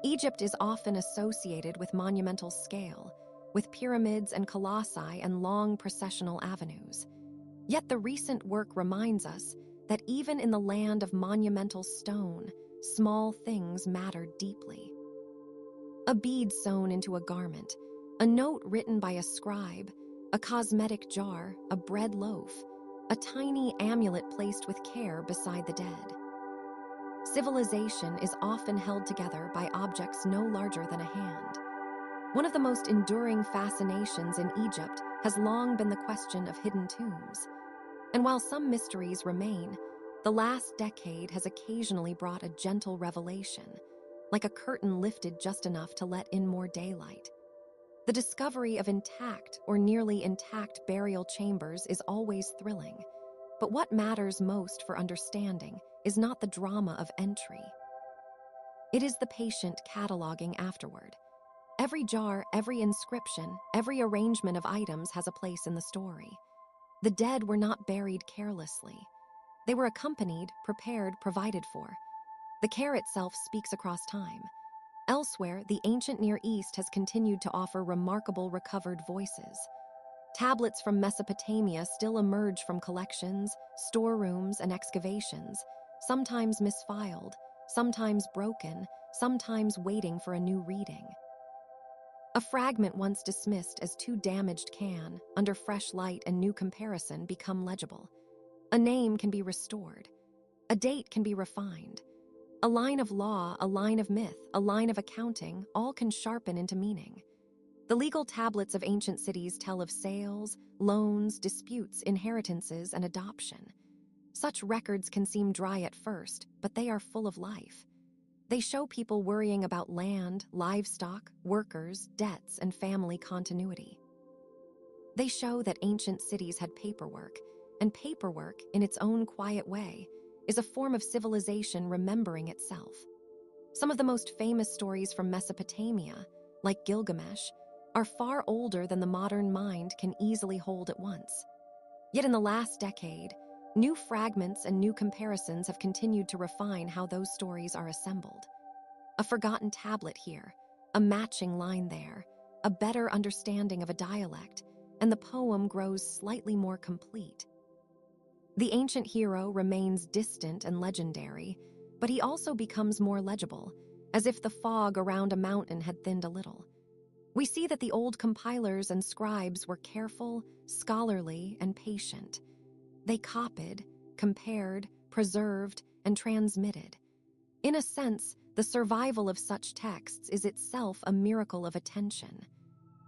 Egypt is often associated with monumental scale, with pyramids and colossi and long processional avenues. Yet the recent work reminds us that even in the land of monumental stone, small things matter deeply. A bead sewn into a garment, a note written by a scribe, a cosmetic jar, a bread loaf, a tiny amulet placed with care beside the dead. Civilization is often held together by objects no larger than a hand. One of the most enduring fascinations in Egypt has long been the question of hidden tombs. And while some mysteries remain, the last decade has occasionally brought a gentle revelation, like a curtain lifted just enough to let in more daylight. The discovery of intact or nearly intact burial chambers is always thrilling, but what matters most for understanding is not the drama of entry. It is the patient cataloging afterward. Every jar, every inscription, every arrangement of items has a place in the story. The dead were not buried carelessly. They were accompanied, prepared, provided for. The care itself speaks across time. Elsewhere, the ancient Near East has continued to offer remarkable recovered voices. Tablets from Mesopotamia still emerge from collections, storerooms, and excavations, sometimes misfiled, sometimes broken, sometimes waiting for a new reading. A fragment once dismissed as too damaged can, under fresh light and new comparison, become legible. A name can be restored. A date can be refined. A line of law, a line of myth, a line of accounting, all can sharpen into meaning. The legal tablets of ancient cities tell of sales, loans, disputes, inheritances, and adoption. Such records can seem dry at first, but they are full of life. They show people worrying about land, livestock, workers, debts, and family continuity. They show that ancient cities had paperwork, and paperwork, in its own quiet way, is a form of civilization remembering itself. Some of the most famous stories from Mesopotamia, like Gilgamesh, are far older than the modern mind can easily hold at once. Yet in the last decade, new fragments and new comparisons have continued to refine how those stories are assembled. A forgotten tablet here, a matching line there, a better understanding of a dialect, and the poem grows slightly more complete. The ancient hero remains distant and legendary, but he also becomes more legible, as if the fog around a mountain had thinned a little. We see that the old compilers and scribes were careful, scholarly, and patient. They copied, compared, preserved, and transmitted. In a sense, the survival of such texts is itself a miracle of attention.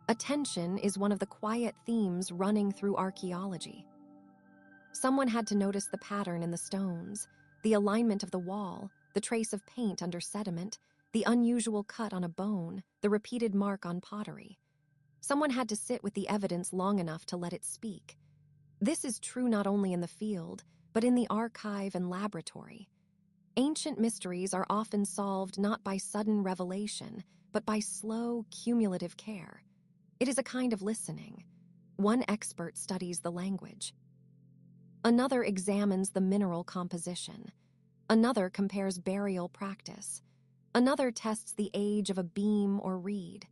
Attention is one of the quiet themes running through archaeology. Someone had to notice the pattern in the stones, the alignment of the wall, the trace of paint under sediment, the unusual cut on a bone, the repeated mark on pottery. Someone had to sit with the evidence long enough to let it speak. This is true not only in the field, but in the archive and laboratory. Ancient mysteries are often solved not by sudden revelation, but by slow, cumulative care. It is a kind of listening. One expert studies the language. Another examines the mineral composition. Another compares burial practice. Another tests the age of a beam or reed.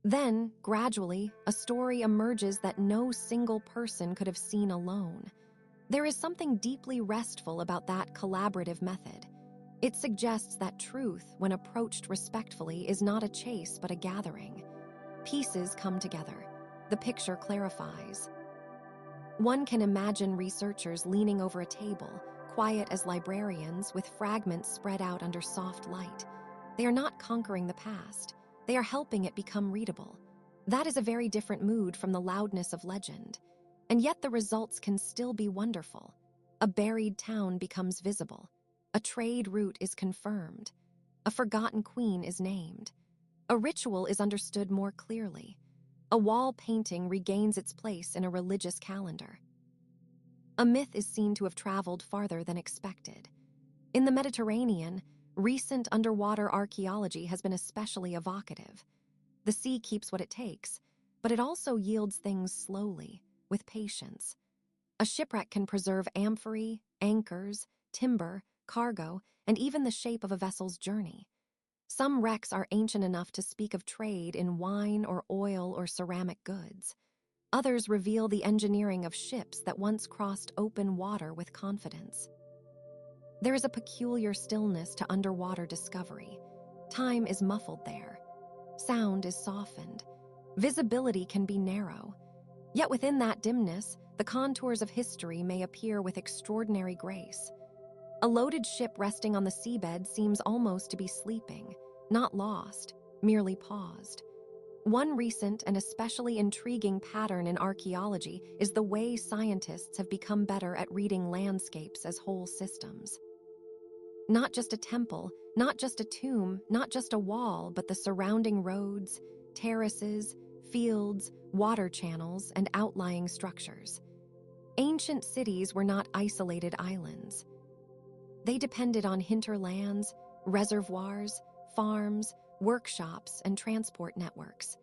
Then, gradually, a story emerges that no single person could have seen alone. There is something deeply restful about that collaborative method. It suggests that truth, when approached respectfully, is not a chase but a gathering. Pieces come together. The picture clarifies. One can imagine researchers leaning over a table, quiet as librarians, with fragments spread out under soft light. They are not conquering the past. They are helping it become readable. That is a very different mood from the loudness of legend. And yet the results can still be wonderful. A buried town becomes visible. A trade route is confirmed. A forgotten queen is named. A ritual is understood more clearly. A wall painting regains its place in a religious calendar. A myth is seen to have traveled farther than expected. In the Mediterranean, recent underwater archaeology has been especially evocative. The sea keeps what it takes, but it also yields things slowly, with patience. A shipwreck can preserve amphorae, anchors, timber, cargo, and even the shape of a vessel's journey. Some wrecks are ancient enough to speak of trade in wine or oil or ceramic goods. Others reveal the engineering of ships that once crossed open water with confidence. There is a peculiar stillness to underwater discovery. Time is muffled there. Sound is softened. Visibility can be narrow. Yet within that dimness, the contours of history may appear with extraordinary grace. A loaded ship resting on the seabed seems almost to be sleeping, not lost, merely paused. One recent and especially intriguing pattern in archaeology is the way scientists have become better at reading landscapes as whole systems. Not just a temple, not just a tomb, not just a wall, but the surrounding roads, terraces, fields, water channels, and outlying structures. Ancient cities were not isolated islands. They depended on hinterlands, reservoirs, farms, workshops, and transport networks.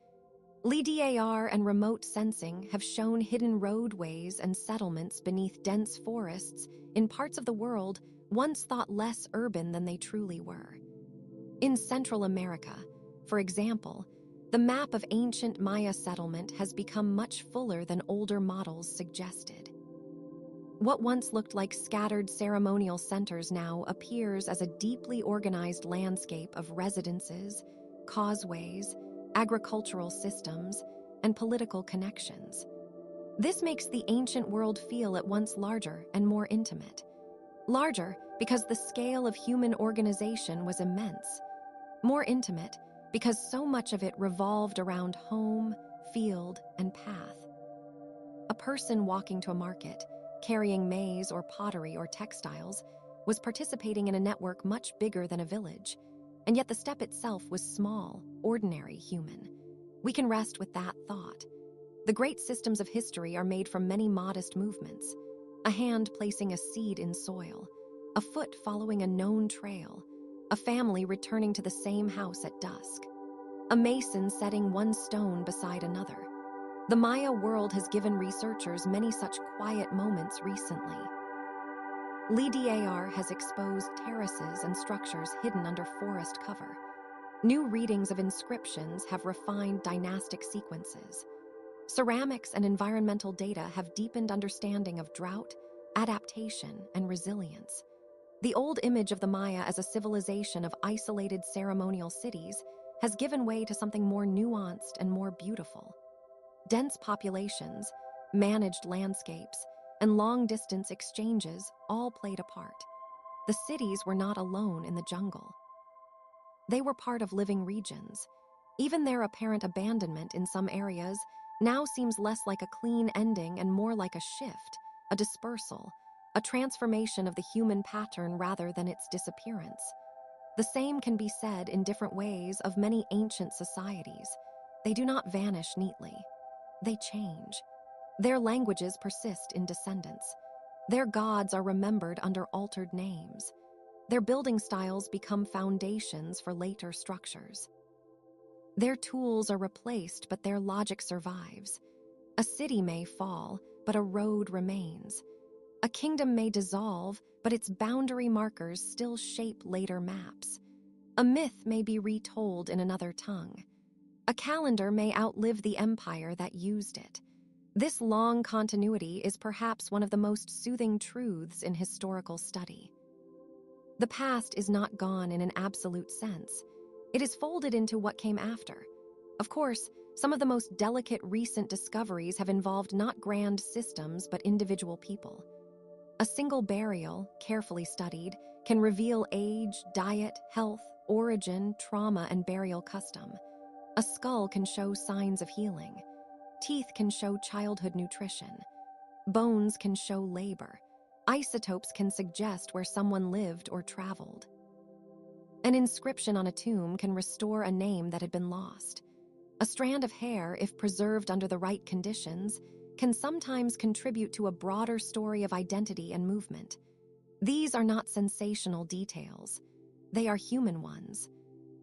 LIDAR and remote sensing have shown hidden roadways and settlements beneath dense forests in parts of the world once thought less urban than they truly were. In Central America, for example, the map of ancient Maya settlement has become much fuller than older models suggested. What once looked like scattered ceremonial centers now appears as a deeply organized landscape of residences, causeways, agricultural systems, and political connections. This makes the ancient world feel at once larger and more intimate. Larger because the scale of human organization was immense. More intimate because so much of it revolved around home, field, and path. A person walking to a market, carrying maize or pottery or textiles, was participating in a network much bigger than a village, and yet the step itself was small, ordinary human. We can rest with that thought. The great systems of history are made from many modest movements. A hand placing a seed in soil, a foot following a known trail, a family returning to the same house at dusk, a mason setting one stone beside another. The Maya world has given researchers many such quiet moments recently. LIDAR has exposed terraces and structures hidden under forest cover. New readings of inscriptions have refined dynastic sequences. Ceramics and environmental data have deepened understanding of drought, adaptation, and resilience. The old image of the Maya as a civilization of isolated ceremonial cities has given way to something more nuanced and more beautiful. Dense populations, managed landscapes, and long-distance exchanges all played a part. the cities were not alone in the jungle. They were part of living regions. Even their apparent abandonment in some areas now seems less like a clean ending and more like a shift, a dispersal, a transformation of the human pattern rather than its disappearance. The same can be said in different ways of many ancient societies. They do not vanish neatly. They change. Their languages persist in descendants. Their gods are remembered under altered names. Their building styles become foundations for later structures. Their tools are replaced, but their logic survives. A city may fall, but a road remains. A kingdom may dissolve, but its boundary markers still shape later maps. A myth may be retold in another tongue. A calendar may outlive the empire that used it. This long continuity is perhaps one of the most soothing truths in historical study. The past is not gone in an absolute sense. It is folded into what came after. Of course, some of the most delicate recent discoveries have involved not grand systems but individual people. A single burial, carefully studied, can reveal age, diet, health, origin, trauma, and burial custom. A skull can show signs of healing. Teeth can show childhood nutrition. Bones can show labor. Isotopes can suggest where someone lived or traveled. An inscription on a tomb can restore a name that had been lost. A strand of hair, if preserved under the right conditions, can sometimes contribute to a broader story of identity and movement. These are not sensational details. They are human ones.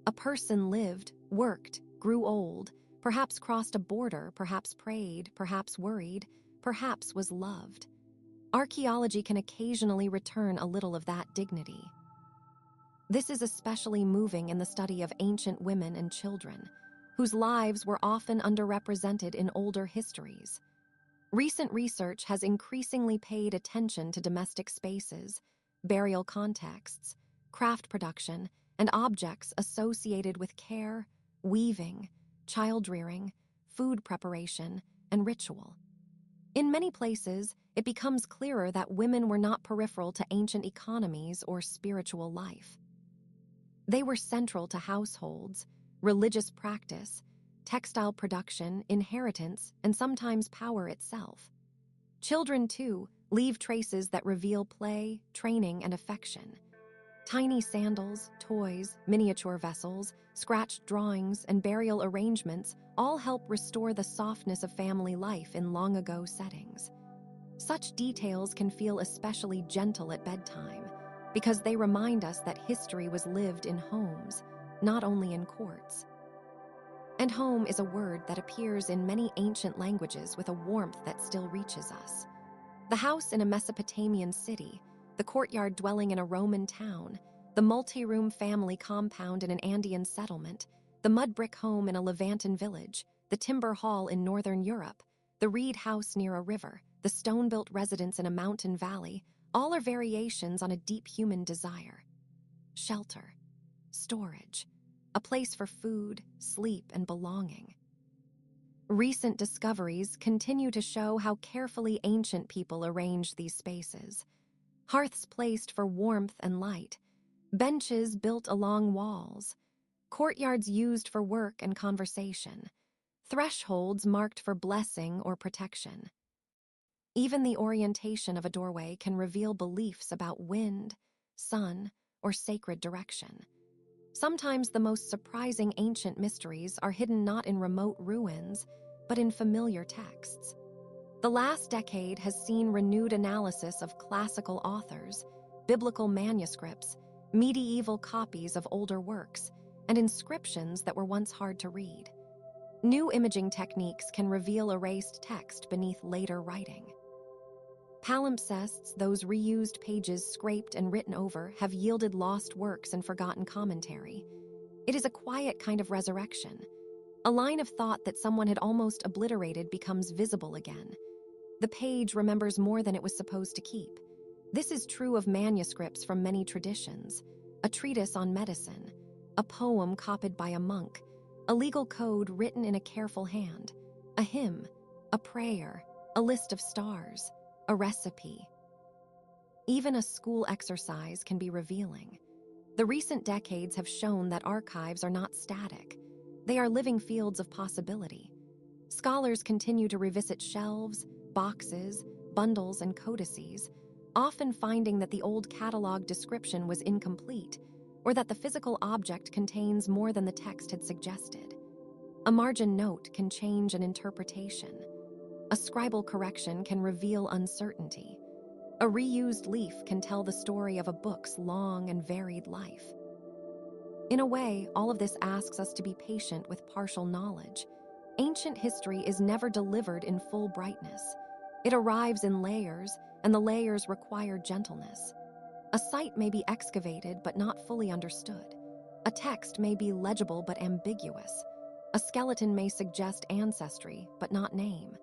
A person lived, worked, grew old, perhaps crossed a border, perhaps prayed, perhaps worried, perhaps was loved. Archaeology can occasionally return a little of that dignity. This is especially moving in the study of ancient women and children, whose lives were often underrepresented in older histories. Recent research has increasingly paid attention to domestic spaces, burial contexts, craft production, and objects associated with care, weaving, child-rearing, food preparation, and ritual. In many places, it becomes clearer that women were not peripheral to ancient economies or spiritual life. They were central to households, religious practice, textile production, inheritance, and sometimes power itself. Children, too, leave traces that reveal play, training, and affection. Tiny sandals, toys, miniature vessels, scratched drawings, and burial arrangements all help restore the softness of family life in long-ago settings. Such details can feel especially gentle at bedtime because they remind us that history was lived in homes, not only in courts. And home is a word that appears in many ancient languages with a warmth that still reaches us. The house in a Mesopotamian city, the courtyard dwelling in a Roman town, the multi-room family compound in an Andean settlement, the mud brick home in a Levantan village, the timber hall in northern Europe, the reed house near a river, the stone-built residence in a mountain valley, all are variations on a deep human desire. Shelter, storage, a place for food, sleep, and belonging. Recent discoveries continue to show how carefully ancient people arranged these spaces. Hearths placed for warmth and light, benches built along walls, courtyards used for work and conversation, thresholds marked for blessing or protection. Even the orientation of a doorway can reveal beliefs about wind, sun, or sacred direction. Sometimes the most surprising ancient mysteries are hidden not in remote ruins, but in familiar texts. The last decade has seen renewed analysis of classical authors, biblical manuscripts, medieval copies of older works, and inscriptions that were once hard to read. New imaging techniques can reveal erased text beneath later writing. Palimpsests, those reused pages scraped and written over, have yielded lost works and forgotten commentary. It is a quiet kind of resurrection. A line of thought that someone had almost obliterated becomes visible again. The page remembers more than it was supposed to keep. This is true of manuscripts from many traditions: a treatise on medicine, a poem copied by a monk, a legal code written in a careful hand, a hymn, a prayer, a list of stars, a recipe. Even a school exercise can be revealing. The recent decades have shown that archives are not static. They are living fields of possibility. Scholars continue to revisit shelves, boxes, bundles, and codices, often finding that the old catalog description was incomplete or that the physical object contains more than the text had suggested. A margin note can change an interpretation. A scribal correction can reveal uncertainty. A reused leaf can tell the story of a book's long and varied life. In a way, all of this asks us to be patient with partial knowledge. Ancient history is never delivered in full brightness. It arrives in layers, and the layers require gentleness. A site may be excavated but not fully understood. A text may be legible but ambiguous. A skeleton may suggest ancestry but not name.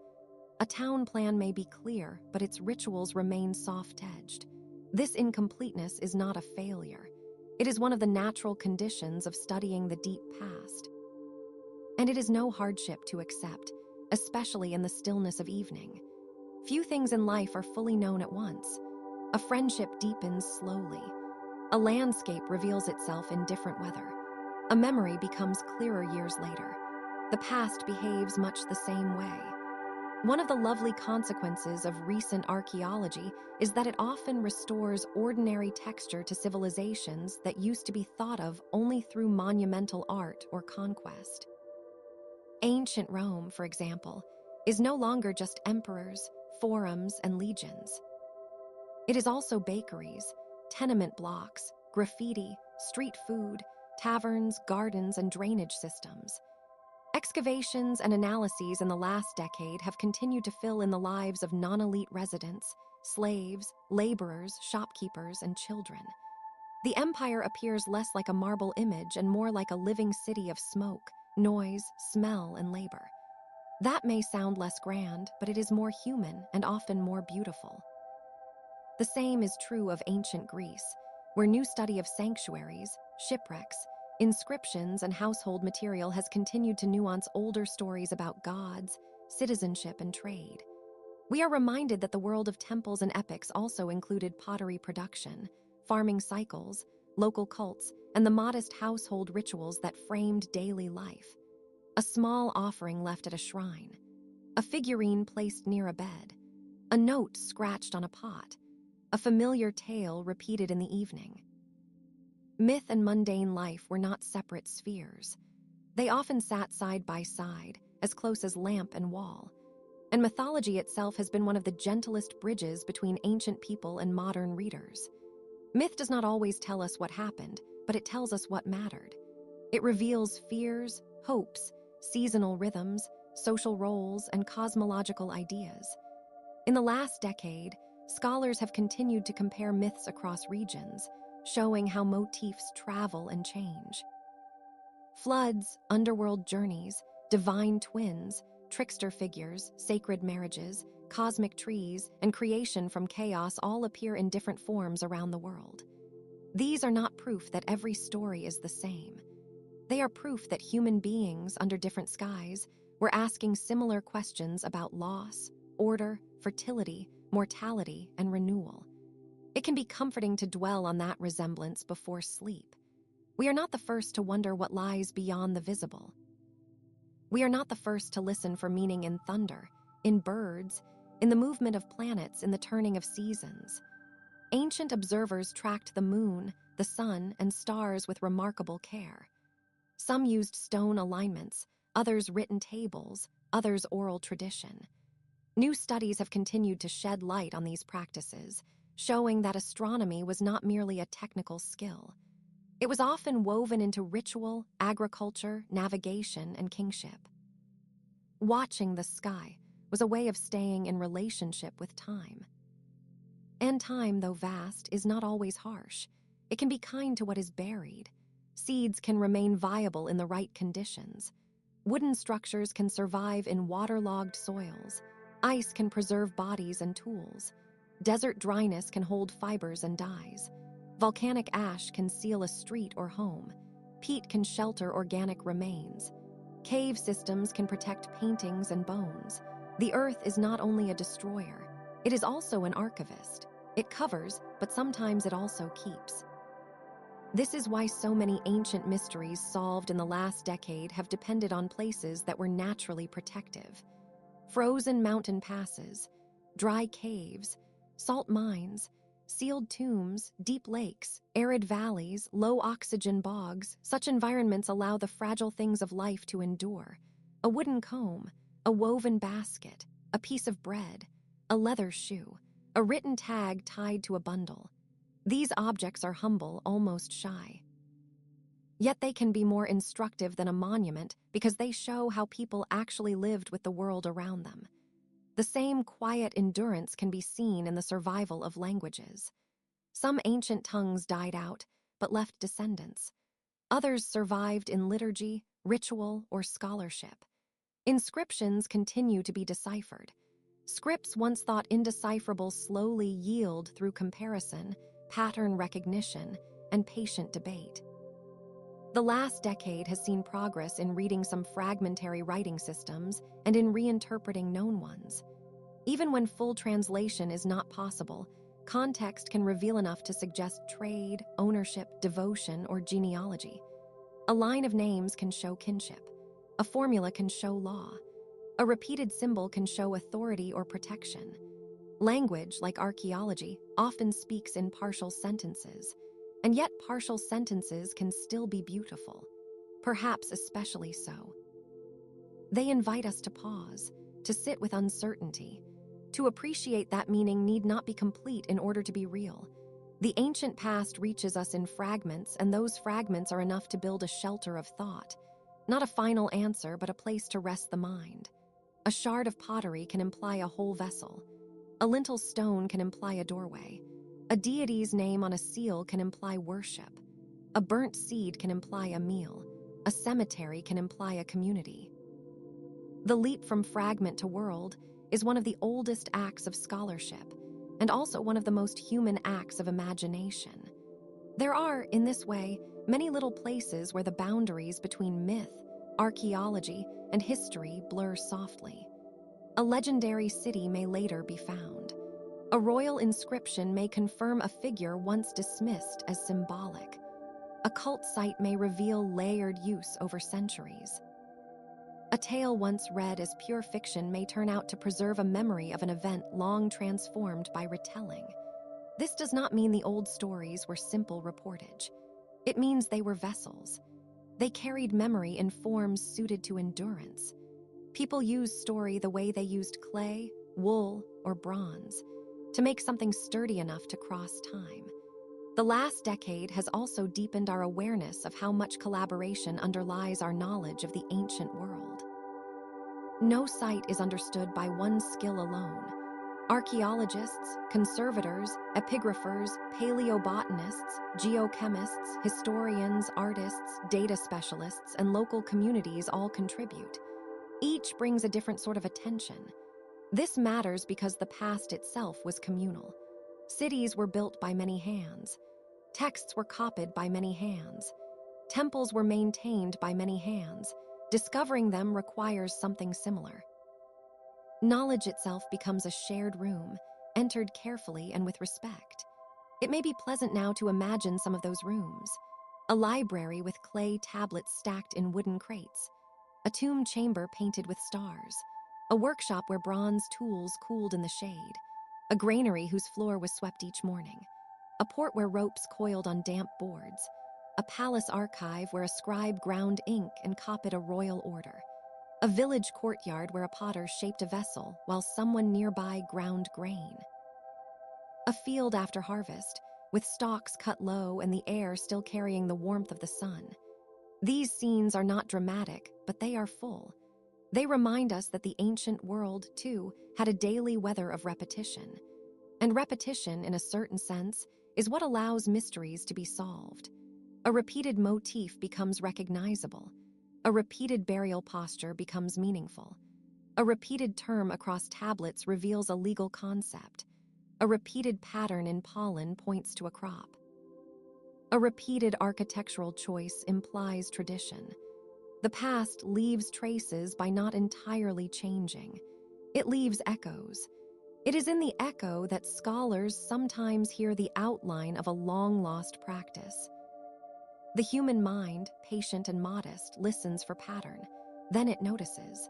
A town plan may be clear, but its rituals remain soft-edged. This incompleteness is not a failure. It is one of the natural conditions of studying the deep past. And it is no hardship to accept, especially in the stillness of evening. Few things in life are fully known at once. A friendship deepens slowly. A landscape reveals itself in different weather. A memory becomes clearer years later. The past behaves much the same way. One of the lovely consequences of recent archaeology is that it often restores ordinary texture to civilizations that used to be thought of only through monumental art or conquest. Ancient Rome, for example, is no longer just emperors, forums, and legions. It is also bakeries, tenement blocks, graffiti, street food, taverns, gardens, and drainage systems. Excavations and analyses in the last decade have continued to fill in the lives of non-elite residents, slaves, laborers, shopkeepers, and children. The empire appears less like a marble image and more like a living city of smoke, noise, smell, and labor. That may sound less grand, but it is more human and often more beautiful. The same is true of ancient Greece, where new study of sanctuaries, shipwrecks, inscriptions, and household material has continued to nuance older stories about gods, citizenship, and trade. We are reminded that the world of temples and epics also included pottery production, farming cycles, local cults, and the modest household rituals that framed daily life. A small offering left at a shrine, a figurine placed near a bed, a note scratched on a pot, a familiar tale repeated in the evening. Myth and mundane life were not separate spheres. They often sat side by side, as close as lamp and wall. And mythology itself has been one of the gentlest bridges between ancient people and modern readers. Myth does not always tell us what happened, but it tells us what mattered. It reveals fears, hopes, seasonal rhythms, social roles, and cosmological ideas. In the last decade, scholars have continued to compare myths across regions, showing how motifs travel and change. Floods, underworld journeys, divine twins, trickster figures, sacred marriages, cosmic trees, and creation from chaos all appear in different forms around the world. These are not proof that every story is the same. They are proof that human beings under different skies were asking similar questions about loss, order, fertility, mortality, and renewal. It can be comforting to dwell on that resemblance before sleep. We are not the first to wonder what lies beyond the visible. We are not the first to listen for meaning in thunder, in birds, in the movement of planets, in the turning of seasons. Ancient observers tracked the moon, the sun, and stars with remarkable care. Some used stone alignments, others written tables, others oral tradition. New studies have continued to shed light on these practices, showing that astronomy was not merely a technical skill. It was often woven into ritual, agriculture, navigation, and kingship. Watching the sky was a way of staying in relationship with time. And time, though vast, is not always harsh. It can be kind to what is buried. Seeds can remain viable in the right conditions. Wooden structures can survive in waterlogged soils. Ice can preserve bodies and tools. Desert dryness can hold fibers and dyes. Volcanic ash can seal a street or home. Peat can shelter organic remains. Cave systems can protect paintings and bones. The earth is not only a destroyer, it is also an archivist. It covers, but sometimes it also keeps. This is why so many ancient mysteries solved in the last decade have depended on places that were naturally protective. Frozen mountain passes, dry caves, salt mines, sealed tombs, deep lakes, arid valleys, low-oxygen bogs. Such environments allow the fragile things of life to endure. A wooden comb, a woven basket, a piece of bread, a leather shoe, a written tag tied to a bundle. These objects are humble, almost shy. Yet they can be more instructive than a monument because they show how people actually lived with the world around them. The same quiet endurance can be seen in the survival of languages. Some ancient tongues died out, but left descendants. Others survived in liturgy, ritual, or scholarship. Inscriptions continue to be deciphered. Scripts once thought indecipherable slowly yield through comparison, pattern recognition, and patient debate. The last decade has seen progress in reading some fragmentary writing systems and in reinterpreting known ones. Even when full translation is not possible, context can reveal enough to suggest trade, ownership, devotion, or genealogy. A line of names can show kinship. A formula can show law. A repeated symbol can show authority or protection. Language, like archaeology, often speaks in partial sentences, and yet partial sentences can still be beautiful, perhaps especially so. They invite us to pause, to sit with uncertainty. To appreciate that meaning need not be complete in order to be real. The ancient past reaches us in fragments, and those fragments are enough to build a shelter of thought. Not a final answer, but a place to rest the mind. A shard of pottery can imply a whole vessel. A lintel stone can imply a doorway. A deity's name on a seal can imply worship. A burnt seed can imply a meal. A cemetery can imply a community. The leap from fragment to world is one of the oldest acts of scholarship, and also one of the most human acts of imagination. There are, in this way, many little places where the boundaries between myth, archaeology, and history blur softly. A legendary city may later be found. A royal inscription may confirm a figure once dismissed as symbolic. A cult site may reveal layered use over centuries. A tale once read as pure fiction may turn out to preserve a memory of an event long transformed by retelling. This does not mean the old stories were simple reportage. It means they were vessels. They carried memory in forms suited to endurance. People used story the way they used clay, wool, or bronze, to make something sturdy enough to cross time. The last decade has also deepened our awareness of how much collaboration underlies our knowledge of the ancient world. No site is understood by one skill alone. Archaeologists, conservators, epigraphers, paleobotanists, geochemists, historians, artists, data specialists, and local communities all contribute. Each brings a different sort of attention. This matters because the past itself was communal. Cities were built by many hands. Texts were copied by many hands. Temples were maintained by many hands. Discovering them requires something similar. Knowledge itself becomes a shared room, entered carefully and with respect. It may be pleasant now to imagine some of those rooms. A library with clay tablets stacked in wooden crates. A tomb chamber painted with stars. A workshop where bronze tools cooled in the shade. A granary whose floor was swept each morning. A port where ropes coiled on damp boards. A palace archive where a scribe ground ink and copied a royal order. A village courtyard where a potter shaped a vessel while someone nearby ground grain. A field after harvest, with stalks cut low and the air still carrying the warmth of the sun. These scenes are not dramatic, but they are full. They remind us that the ancient world, too, had a daily weather of repetition. And repetition, in a certain sense, is what allows mysteries to be solved. A repeated motif becomes recognizable. A repeated burial posture becomes meaningful. A repeated term across tablets reveals a legal concept. A repeated pattern in pollen points to a crop. A repeated architectural choice implies tradition. The past leaves traces by not entirely changing. It leaves echoes. It is in the echo that scholars sometimes hear the outline of a long-lost practice. The human mind, patient and modest, listens for pattern. Then it notices.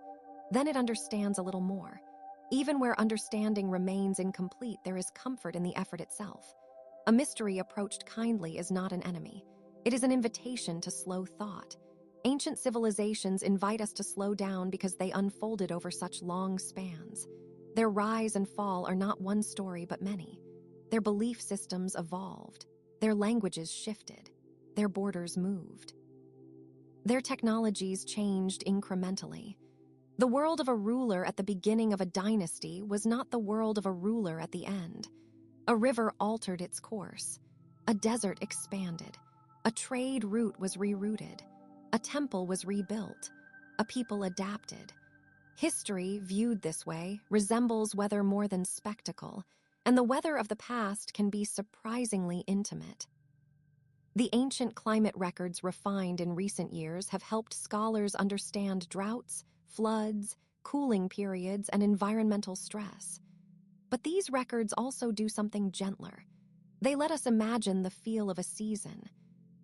Then it understands a little more. Even where understanding remains incomplete, there is comfort in the effort itself. A mystery approached kindly is not an enemy. It is an invitation to slow thought. Ancient civilizations invite us to slow down because they unfolded over such long spans. Their rise and fall are not one story but many. Their belief systems evolved. Their languages shifted. Their borders moved. Their technologies changed incrementally. The world of a ruler at the beginning of a dynasty was not the world of a ruler at the end. A river altered its course. A desert expanded. A trade route was rerouted. A temple was rebuilt. A people adapted. History, viewed this way, resembles weather more than spectacle, and the weather of the past can be surprisingly intimate. The ancient climate records refined in recent years have helped scholars understand droughts, floods, cooling periods, and environmental stress. But these records also do something gentler. They let us imagine the feel of a season,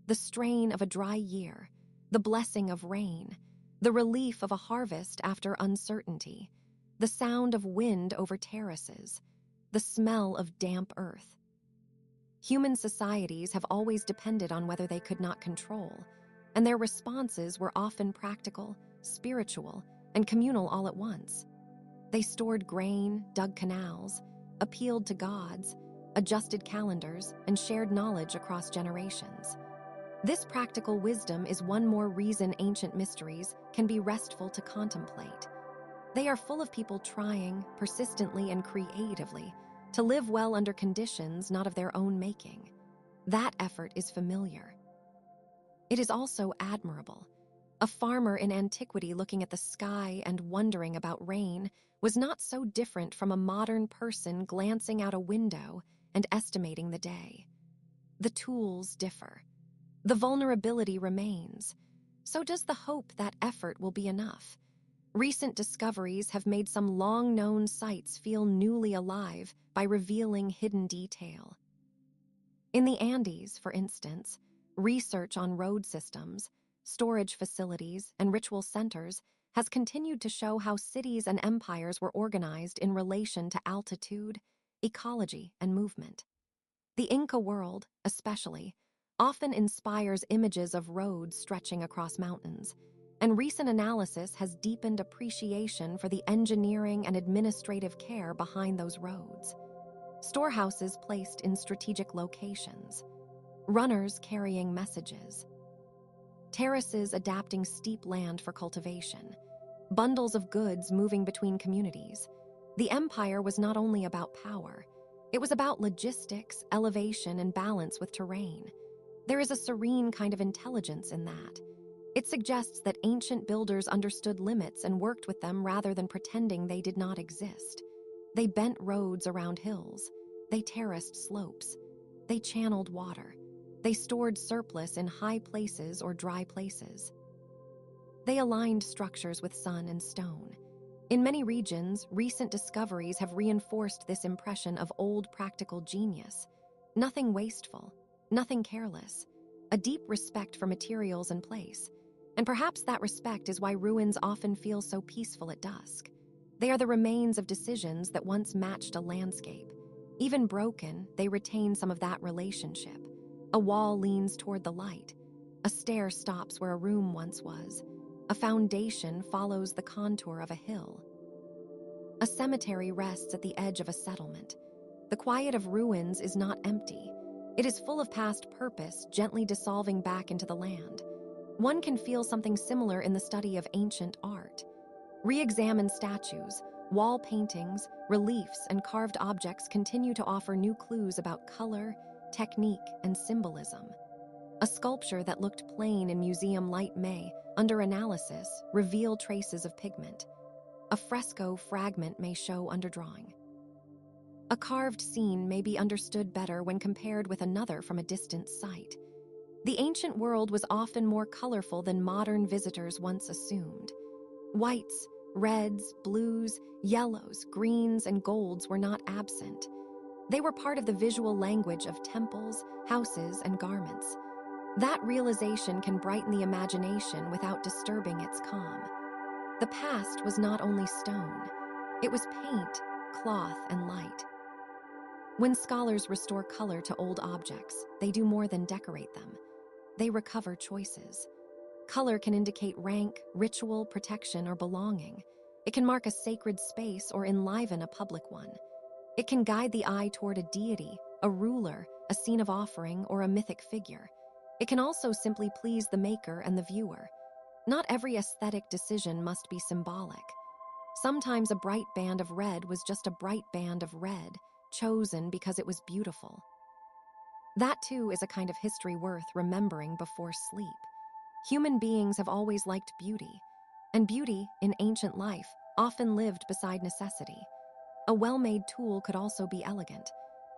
the strain of a dry year, the blessing of rain, the relief of a harvest after uncertainty, the sound of wind over terraces, the smell of damp earth. Human societies have always depended on weather they could not control, and their responses were often practical, spiritual, and communal all at once. They stored grain, dug canals, appealed to gods, adjusted calendars, and shared knowledge across generations. This practical wisdom is one more reason ancient mysteries can be restful to contemplate. They are full of people trying, persistently and creatively, to live well under conditions not of their own making. That effort is familiar. It is also admirable. A farmer in antiquity looking at the sky and wondering about rain was not so different from a modern person glancing out a window and estimating the day. The tools differ. The vulnerability remains. So does the hope that effort will be enough. Recent discoveries have made some long-known sites feel newly alive by revealing hidden detail. In the Andes, for instance, research on road systems, storage facilities, and ritual centers has continued to show how cities and empires were organized in relation to altitude, ecology, and movement. The Inca world, especially, often inspires images of roads stretching across mountains, and recent analysis has deepened appreciation for the engineering and administrative care behind those roads. Storehouses placed in strategic locations, runners carrying messages, terraces adapting steep land for cultivation, bundles of goods moving between communities. The empire was not only about power, it was about logistics, elevation, and balance with terrain. There is a serene kind of intelligence in that. It suggests that ancient builders understood limits and worked with them rather than pretending they did not exist. They bent roads around hills. They terraced slopes. They channeled water. They stored surplus in high places or dry places. They aligned structures with sun and stone. In many regions, recent discoveries have reinforced this impression of old practical genius. Nothing wasteful, nothing careless, a deep respect for materials and place. And perhaps that respect is why ruins often feel so peaceful at dusk. They are the remains of decisions that once matched a landscape. Even broken, they retain some of that relationship. A wall leans toward the light. A stair stops where a room once was. A foundation follows the contour of a hill. A cemetery rests at the edge of a settlement. The quiet of ruins is not empty. It is full of past purpose, gently dissolving back into the land. One can feel something similar in the study of ancient art. Re-examined statues, wall paintings, reliefs, and carved objects continue to offer new clues about color, technique, and symbolism. A sculpture that looked plain in museum light may, under analysis, reveal traces of pigment. A fresco fragment may show underdrawing. A carved scene may be understood better when compared with another from a distant site. The ancient world was often more colorful than modern visitors once assumed. Whites, Reds, blues, yellows, greens, and golds were not absent. They were part of the visual language of temples, houses, and garments. That realization can brighten the imagination without disturbing its calm. The past was not only stone, it was paint, cloth, and light. When scholars restore color to old objects, they do more than decorate them. They recover choices. Color can indicate rank, ritual, protection, or belonging. It can mark a sacred space or enliven a public one. It can guide the eye toward a deity, a ruler, a scene of offering, or a mythic figure. It can also simply please the maker and the viewer. Not every aesthetic decision must be symbolic. Sometimes a bright band of red was just a bright band of red, chosen because it was beautiful. That too is a kind of history worth remembering before sleep. Human beings have always liked beauty, and beauty, in ancient life, often lived beside necessity. A well-made tool could also be elegant.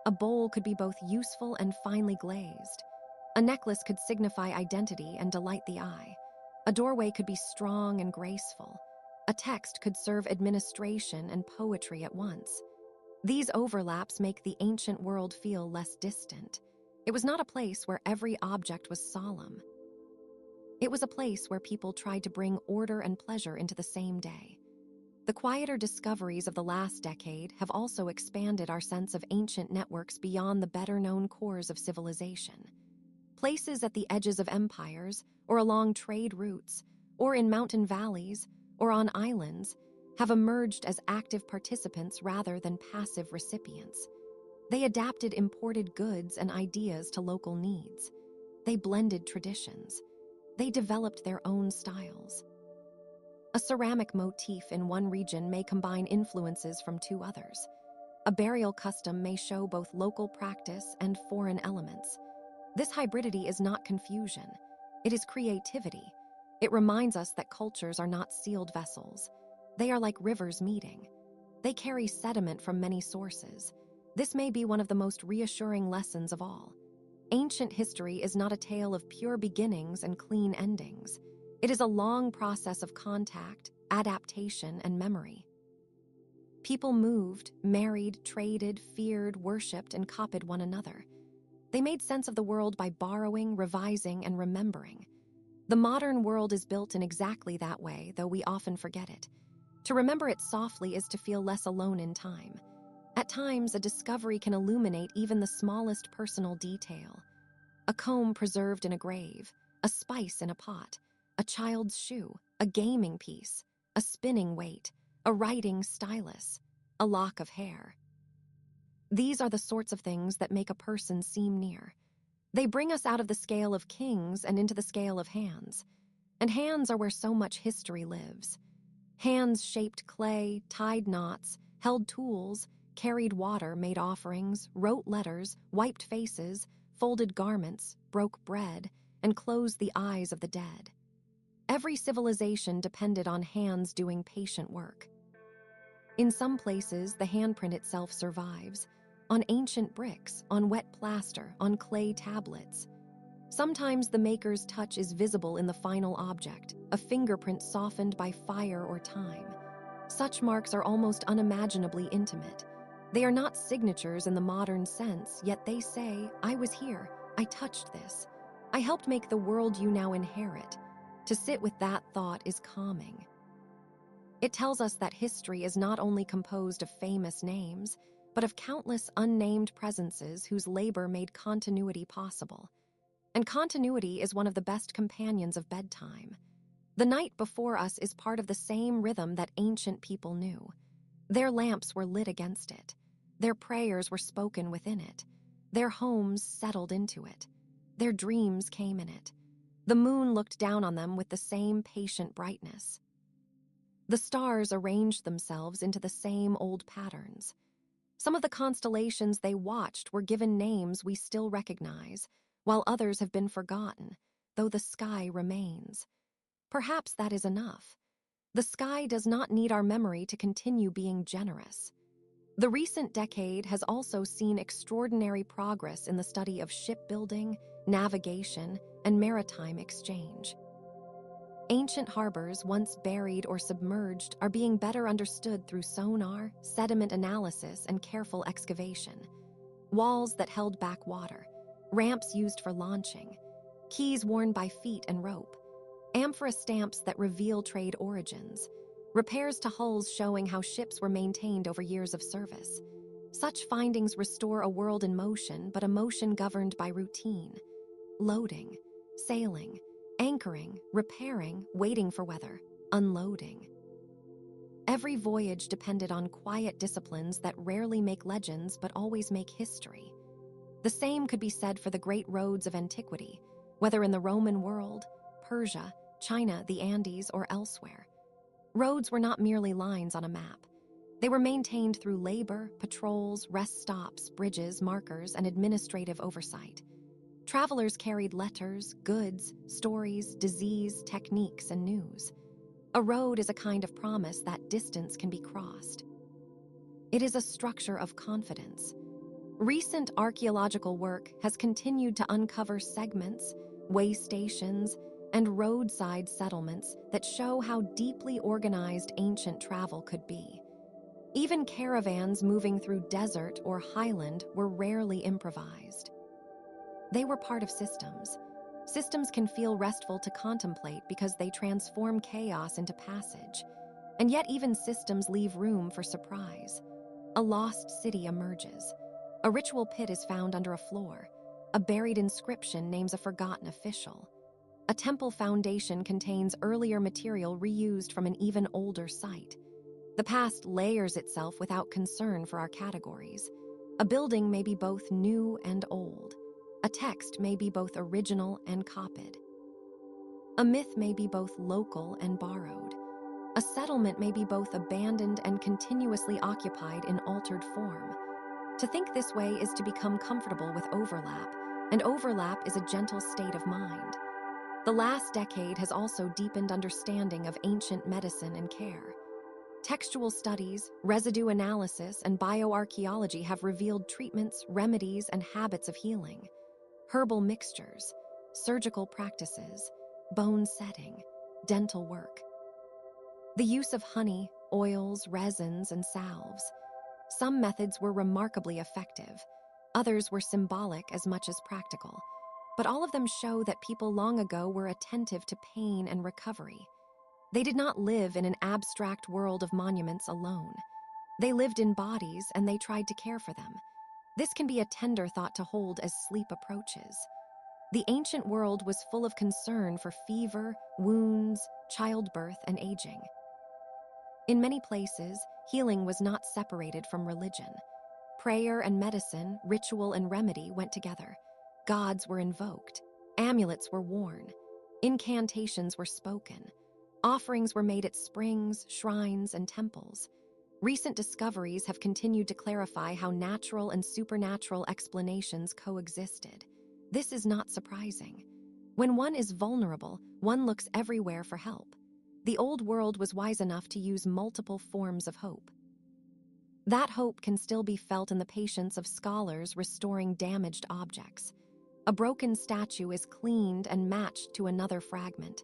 A bowl could be both useful and finely glazed. A necklace could signify identity and delight the eye. A doorway could be strong and graceful. A text could serve administration and poetry at once. These overlaps make the ancient world feel less distant. It was not a place where every object was solemn. It was a place where people tried to bring order and pleasure into the same day. The quieter discoveries of the last decade have also expanded our sense of ancient networks beyond the better-known cores of civilization. Places at the edges of empires, or along trade routes, or in mountain valleys, or on islands, have emerged as active participants rather than passive recipients. They adapted imported goods and ideas to local needs. They blended traditions. They developed their own styles. A ceramic motif in one region may combine influences from two others. A burial custom may show both local practice and foreign elements. This hybridity is not confusion. It is creativity. It reminds us that cultures are not sealed vessels. They are like rivers meeting. They carry sediment from many sources. This may be one of the most reassuring lessons of all. Ancient history is not a tale of pure beginnings and clean endings. It is a long process of contact, adaptation, and memory. People moved, married, traded, feared, worshipped, and copied one another. They made sense of the world by borrowing, revising, and remembering. The modern world is built in exactly that way, though we often forget it. To remember it softly is to feel less alone in time. At times, a discovery can illuminate even the smallest personal detail. A comb preserved in a grave, a spice in a pot, a child's shoe, a gaming piece, a spinning weight, a writing stylus, a lock of hair. These are the sorts of things that make a person seem near. They bring us out of the scale of kings and into the scale of hands. And hands are where so much history lives. Hands shaped clay, tied knots, held tools, carried water, made offerings, wrote letters, wiped faces, folded garments, broke bread, and closed the eyes of the dead. Every civilization depended on hands doing patient work. In some places, the handprint itself survives, on ancient bricks, on wet plaster, on clay tablets. Sometimes the maker's touch is visible in the final object, a fingerprint softened by fire or time. Such marks are almost unimaginably intimate. They are not signatures in the modern sense, yet they say, "I was here, I touched this. I helped make the world you now inherit." To sit with that thought is calming. It tells us that history is not only composed of famous names, but of countless unnamed presences whose labor made continuity possible. And continuity is one of the best companions of bedtime. The night before us is part of the same rhythm that ancient people knew. Their lamps were lit against it. Their prayers were spoken within it. Their homes settled into it. Their dreams came in it. The moon looked down on them with the same patient brightness. The stars arranged themselves into the same old patterns. Some of the constellations they watched were given names we still recognize, while others have been forgotten, though the sky remains. Perhaps that is enough. The sky does not need our memory to continue being generous. The recent decade has also seen extraordinary progress in the study of shipbuilding, navigation, and maritime exchange. Ancient harbors, once buried or submerged, are being better understood through sonar, sediment analysis, and careful excavation. Walls that held back water, ramps used for launching, keys worn by feet and rope, amphora stamps that reveal trade origins, repairs to hulls showing how ships were maintained over years of service. Such findings restore a world in motion, but a motion governed by routine. Loading, sailing, anchoring, repairing, waiting for weather, unloading. Every voyage depended on quiet disciplines that rarely make legends but always make history. The same could be said for the great roads of antiquity, whether in the Roman world, Persia, China, the Andes, or elsewhere. Roads were not merely lines on a map. They were maintained through labor, patrols, rest stops, bridges, markers, and administrative oversight. Travelers carried letters, goods, stories, disease, techniques, and news. A road is a kind of promise that distance can be crossed. It is a structure of confidence. Recent archaeological work has continued to uncover segments, way stations, and roadside settlements that show how deeply organized ancient travel could be. Even caravans moving through desert or highland were rarely improvised. They were part of systems. Systems can feel restful to contemplate because they transform chaos into passage. And yet even systems leave room for surprise. A lost city emerges. A ritual pit is found under a floor. A buried inscription names a forgotten official. A temple foundation contains earlier material reused from an even older site. The past layers itself without concern for our categories. A building may be both new and old. A text may be both original and copied. A myth may be both local and borrowed. A settlement may be both abandoned and continuously occupied in altered form. To think this way is to become comfortable with overlap, and overlap is a gentle state of mind. The last decade has also deepened understanding of ancient medicine and care. Textual studies, residue analysis, and bioarchaeology have revealed treatments, remedies, and habits of healing. Herbal mixtures, surgical practices, bone setting, dental work. The use of honey, oils, resins, and salves. Some methods were remarkably effective. Others were symbolic as much as practical. But all of them show that people long ago were attentive to pain and recovery. They did not live in an abstract world of monuments alone. They lived in bodies and they tried to care for them. This can be a tender thought to hold as sleep approaches. The ancient world was full of concern for fever, wounds, childbirth, and aging. In many places, healing was not separated from religion. Prayer and medicine, ritual and remedy went together. Gods were invoked. Amulets were worn. Incantations were spoken. Offerings were made at springs, shrines, and temples. Recent discoveries have continued to clarify how natural and supernatural explanations coexisted. This is not surprising. When one is vulnerable, one looks everywhere for help. The old world was wise enough to use multiple forms of hope. That hope can still be felt in the patience of scholars restoring damaged objects. A broken statue is cleaned and matched to another fragment.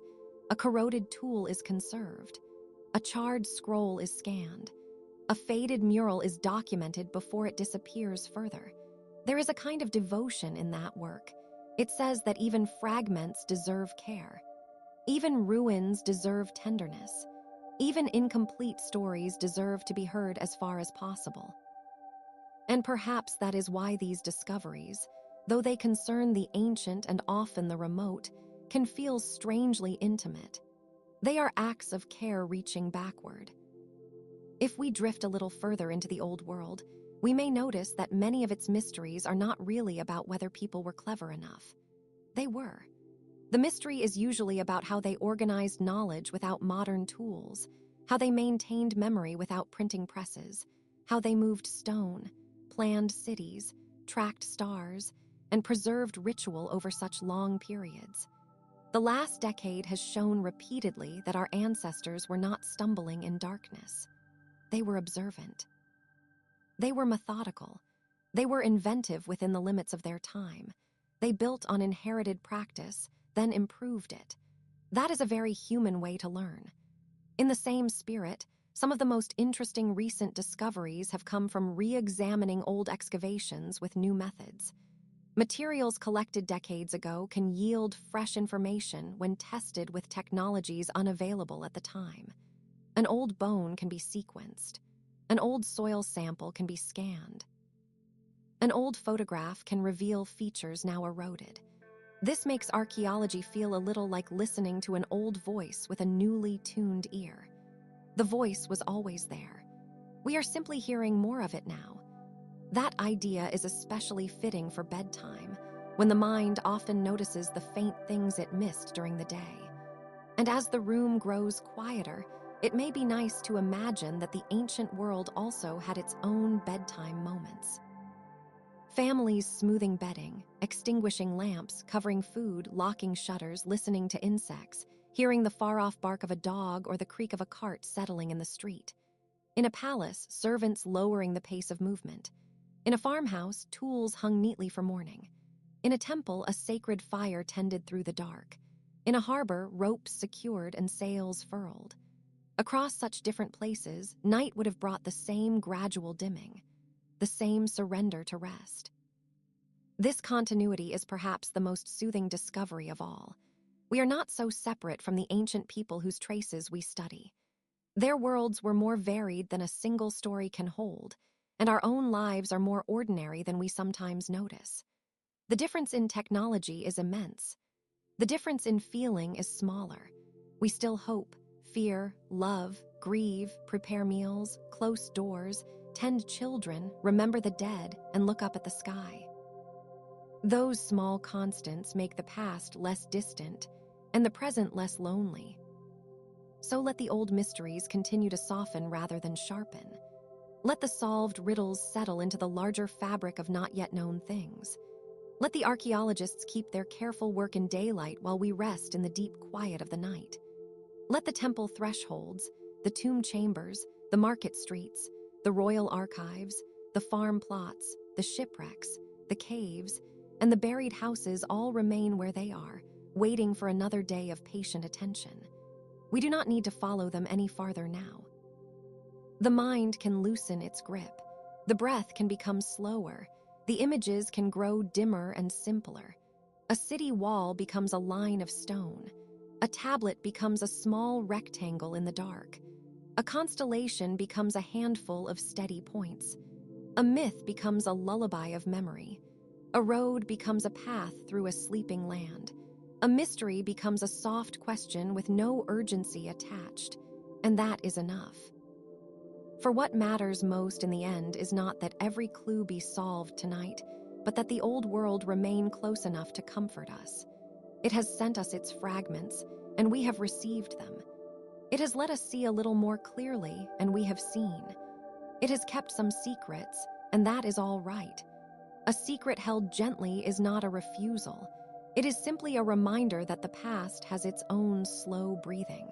A corroded tool is conserved. A charred scroll is scanned. A faded mural is documented before it disappears further. There is a kind of devotion in that work. It says that even fragments deserve care. Even ruins deserve tenderness. Even incomplete stories deserve to be heard as far as possible. And perhaps that is why these discoveries, though they concern the ancient and often the remote, can feel strangely intimate. They are acts of care reaching backward. If we drift a little further into the old world, we may notice that many of its mysteries are not really about whether people were clever enough. They were. The mystery is usually about how they organized knowledge without modern tools, how they maintained memory without printing presses, how they moved stone, planned cities, tracked stars, and preserved ritual over such long periods. The last decade has shown repeatedly that our ancestors were not stumbling in darkness. They were observant. They were methodical. They were inventive within the limits of their time. They built on inherited practice, then improved it. That is a very human way to learn. In the same spirit, some of the most interesting recent discoveries have come from re-examining old excavations with new methods. Materials collected decades ago can yield fresh information when tested with technologies unavailable at the time. An old bone can be sequenced. An old soil sample can be scanned. An old photograph can reveal features now eroded. This makes archaeology feel a little like listening to an old voice with a newly tuned ear. The voice was always there. We are simply hearing more of it now. That idea is especially fitting for bedtime, when the mind often notices the faint things it missed during the day. And as the room grows quieter, it may be nice to imagine that the ancient world also had its own bedtime moments. Families smoothing bedding, extinguishing lamps, covering food, locking shutters, listening to insects, hearing the far-off bark of a dog or the creak of a cart settling in the street. In a palace, servants lowering the pace of movement. In a farmhouse, tools hung neatly for morning. In a temple, a sacred fire tended through the dark. In a harbor, ropes secured and sails furled. Across such different places, night would have brought the same gradual dimming, the same surrender to rest. This continuity is perhaps the most soothing discovery of all. We are not so separate from the ancient people whose traces we study. Their worlds were more varied than a single story can hold, and our own lives are more ordinary than we sometimes notice. The difference in technology is immense. The difference in feeling is smaller. We still hope, fear, love, grieve, prepare meals, close doors, tend children, remember the dead, and look up at the sky. Those small constants make the past less distant and the present less lonely. So let the old mysteries continue to soften rather than sharpen. Let the solved riddles settle into the larger fabric of not yet known things. Let the archaeologists keep their careful work in daylight while we rest in the deep quiet of the night. Let the temple thresholds, the tomb chambers, the market streets, the royal archives, the farm plots, the shipwrecks, the caves, and the buried houses all remain where they are, waiting for another day of patient attention. We do not need to follow them any farther now. The mind can loosen its grip. The breath can become slower. The images can grow dimmer and simpler. A city wall becomes a line of stone. A tablet becomes a small rectangle in the dark. A constellation becomes a handful of steady points. A myth becomes a lullaby of memory. A road becomes a path through a sleeping land. A mystery becomes a soft question with no urgency attached, and that is enough. For what matters most in the end is not that every clue be solved tonight, but that the old world remain close enough to comfort us. It has sent us its fragments, and we have received them. It has let us see a little more clearly, and we have seen. It has kept some secrets, and that is all right. A secret held gently is not a refusal. It is simply a reminder that the past has its own slow breathing.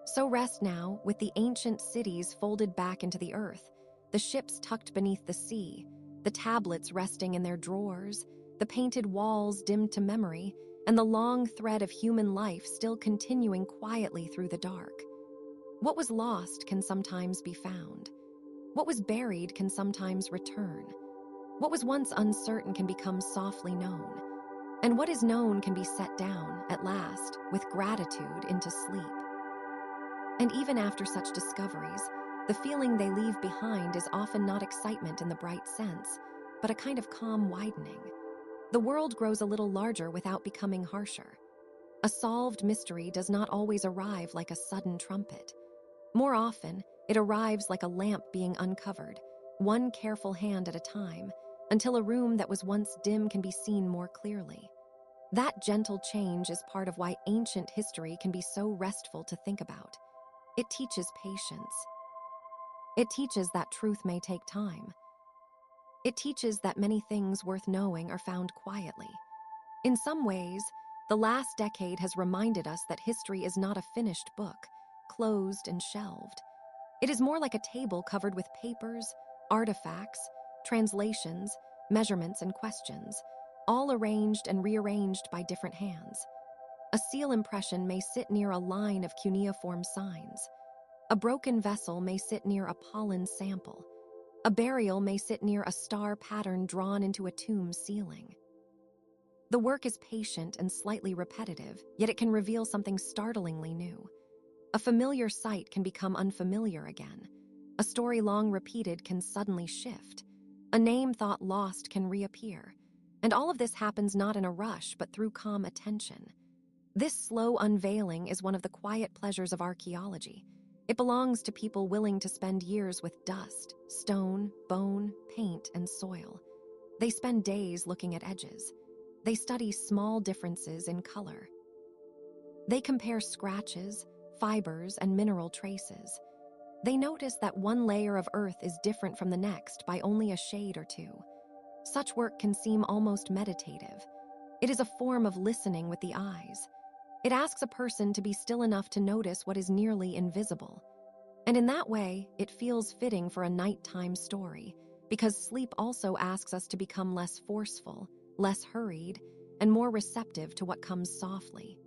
So rest now, with the ancient cities folded back into the earth, the ships tucked beneath the sea, the tablets resting in their drawers, the painted walls dimmed to memory, and the long thread of human life still continuing quietly through the dark. What was lost can sometimes be found. What was buried can sometimes return. What was once uncertain can become softly known. And what is known can be set down, at last, with gratitude into sleep. And even after such discoveries, the feeling they leave behind is often not excitement in the bright sense, but a kind of calm widening. The world grows a little larger without becoming harsher. A solved mystery does not always arrive like a sudden trumpet. More often, it arrives like a lamp being uncovered, one careful hand at a time, until a room that was once dim can be seen more clearly. That gentle change is part of why ancient history can be so restful to think about. It teaches patience. It teaches that truth may take time. It teaches that many things worth knowing are found quietly. In some ways, the last decade has reminded us that history is not a finished book, closed and shelved. It is more like a table covered with papers, artifacts, translations, measurements, and questions, all arranged and rearranged by different hands. A seal impression may sit near a line of cuneiform signs. A broken vessel may sit near a pollen sample. A burial may sit near a star pattern drawn into a tomb ceiling. The work is patient and slightly repetitive, yet it can reveal something startlingly new. A familiar sight can become unfamiliar again. A story long repeated can suddenly shift. A name thought lost can reappear. And all of this happens not in a rush, but through calm attention. This slow unveiling is one of the quiet pleasures of archaeology. It belongs to people willing to spend years with dust, stone, bone, paint, and soil. They spend days looking at edges. They study small differences in color. They compare scratches, fibers, and mineral traces. They notice that one layer of earth is different from the next by only a shade or two. Such work can seem almost meditative. It is a form of listening with the eyes. It asks a person to be still enough to notice what is nearly invisible. And in that way, it feels fitting for a nighttime story, because sleep also asks us to become less forceful, less hurried, and more receptive to what comes softly.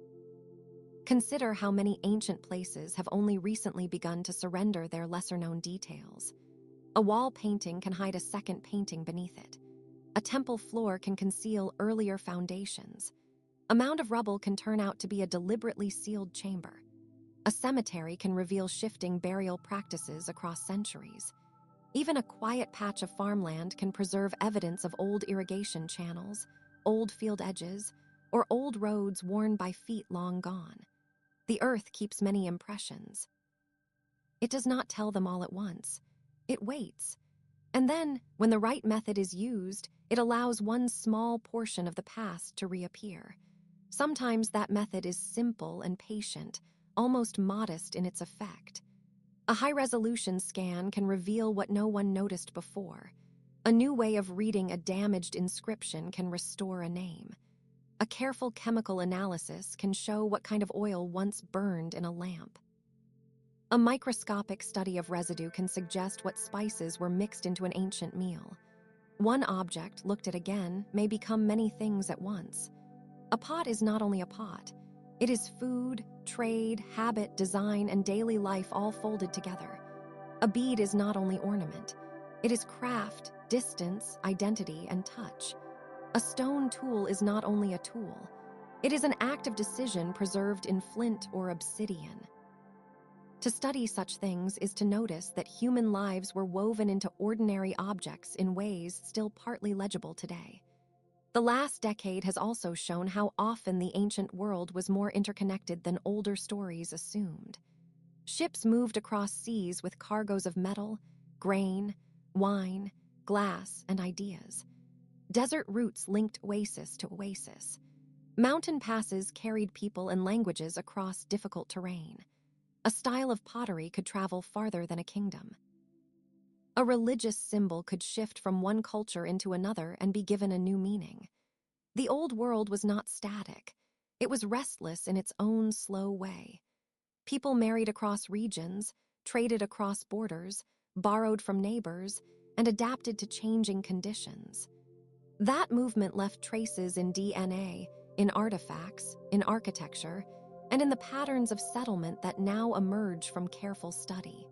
Consider how many ancient places have only recently begun to surrender their lesser-known details. A wall painting can hide a second painting beneath it. A temple floor can conceal earlier foundations. A mound of rubble can turn out to be a deliberately sealed chamber. A cemetery can reveal shifting burial practices across centuries. Even a quiet patch of farmland can preserve evidence of old irrigation channels, old field edges, or old roads worn by feet long gone. The earth keeps many impressions. It does not tell them all at once. It waits. And then, when the right method is used, it allows one small portion of the past to reappear. Sometimes that method is simple and patient, almost modest in its effect. A high-resolution scan can reveal what no one noticed before. A new way of reading a damaged inscription can restore a name. A careful chemical analysis can show what kind of oil once burned in a lamp. A microscopic study of residue can suggest what spices were mixed into an ancient meal. One object, looked at again, may become many things at once. A pot is not only a pot. It is food, trade, habit, design, and daily life all folded together. A bead is not only ornament. It is craft, distance, identity, and touch. A stone tool is not only a tool. It is an act of decision preserved in flint or obsidian. To study such things is to notice that human lives were woven into ordinary objects in ways still partly legible today. The last decade has also shown how often the ancient world was more interconnected than older stories assumed. Ships moved across seas with cargoes of metal, grain, wine, glass, and ideas. Desert routes linked oasis to oasis. Mountain passes carried people and languages across difficult terrain. A style of pottery could travel farther than a kingdom. A religious symbol could shift from one culture into another and be given a new meaning. The old world was not static. It was restless in its own slow way. People married across regions, traded across borders, borrowed from neighbors, and adapted to changing conditions. That movement left traces in DNA, in artifacts, in architecture, and in the patterns of settlement that now emerge from careful study.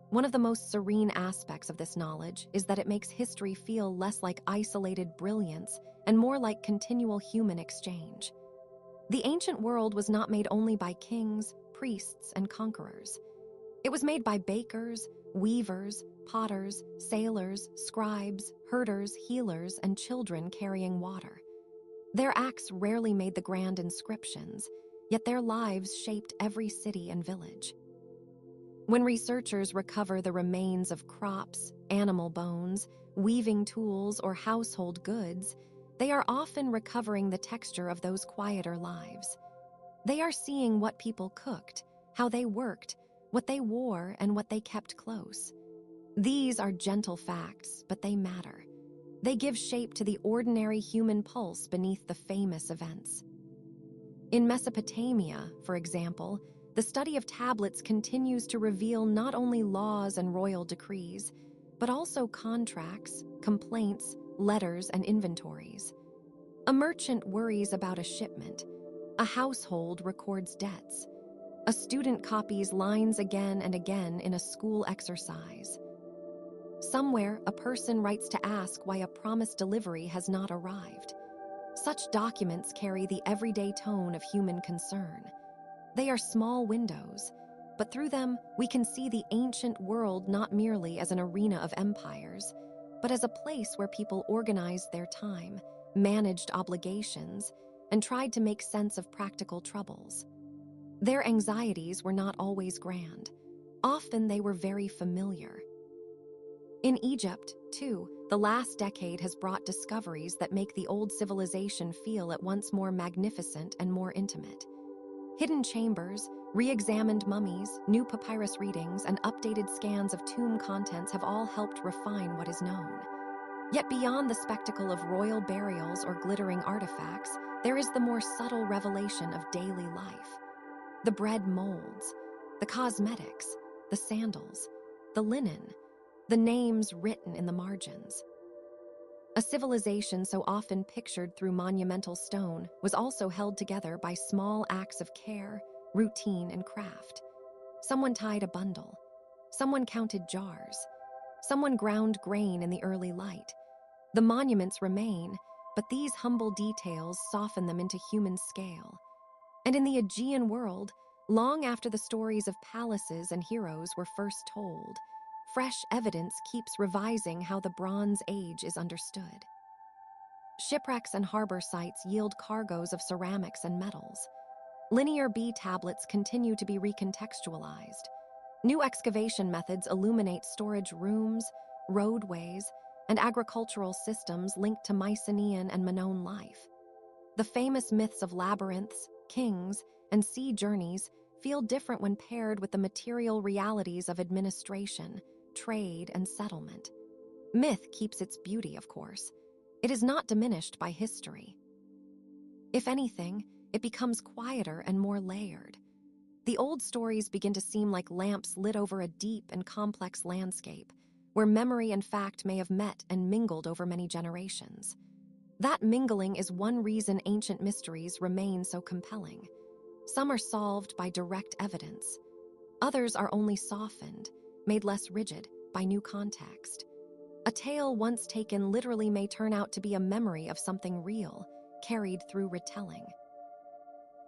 One of the most serene aspects of this knowledge is that it makes history feel less like isolated brilliance and more like continual human exchange. The ancient world was not made only by kings, priests, and conquerors. It was made by bakers, weavers, potters, sailors, scribes, herders, healers, and children carrying water. Their acts rarely made the grand inscriptions, yet their lives shaped every city and village. When researchers recover the remains of crops, animal bones, weaving tools, or household goods, they are often recovering the texture of those quieter lives. They are seeing what people cooked, how they worked, what they wore, and what they kept close. These are gentle facts, but they matter. They give shape to the ordinary human pulse beneath the famous events. In Mesopotamia, for example, the study of tablets continues to reveal not only laws and royal decrees, but also contracts, complaints, letters, and inventories. A merchant worries about a shipment. A household records debts. A student copies lines again and again in a school exercise. Somewhere, a person writes to ask why a promised delivery has not arrived. Such documents carry the everyday tone of human concern. They are small windows, but through them we can see the ancient world not merely as an arena of empires, but as a place where people organized their time, managed obligations, and tried to make sense of practical troubles. Their anxieties were not always grand. Often they were very familiar. In Egypt, too, the last decade has brought discoveries that make the old civilization feel at once more magnificent and more intimate. Hidden chambers, re-examined mummies, new papyrus readings, and updated scans of tomb contents have all helped refine what is known. Yet beyond the spectacle of royal burials or glittering artifacts, there is the more subtle revelation of daily life. The bread molds, the cosmetics, the sandals, the linen, the names written in the margins. A civilization so often pictured through monumental stone was also held together by small acts of care, routine, and craft. Someone tied a bundle. Someone counted jars. Someone ground grain in the early light. The monuments remain, but these humble details soften them into human scale. And in the Aegean world, long after the stories of palaces and heroes were first told, fresh evidence keeps revising how the Bronze Age is understood. Shipwrecks and harbor sites yield cargoes of ceramics and metals. Linear B tablets continue to be recontextualized. New excavation methods illuminate storage rooms, roadways, and agricultural systems linked to Mycenaean and Minoan life. The famous myths of labyrinths, kings, and sea journeys feel different when paired with the material realities of administration, trade, and settlement. Myth keeps its beauty, of course. It is not diminished by history. If anything, it becomes quieter and more layered. The old stories begin to seem like lamps lit over a deep and complex landscape, where memory and fact may have met and mingled over many generations. That mingling is one reason ancient mysteries remain so compelling. Some are solved by direct evidence. Others are only softened, made less rigid by new context. A tale once taken literally may turn out to be a memory of something real, carried through retelling.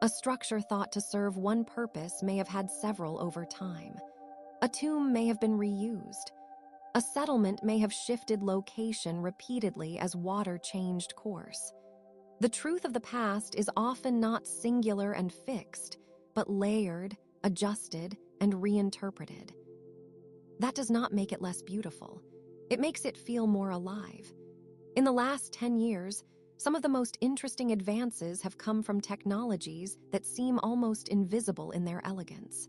A structure thought to serve one purpose may have had several over time. A tomb may have been reused. A settlement may have shifted location repeatedly as water changed course. The truth of the past is often not singular and fixed, but layered, adjusted, and reinterpreted. That does not make it less beautiful. It makes it feel more alive. In the last 10 years, some of the most interesting advances have come from technologies that seem almost invisible in their elegance.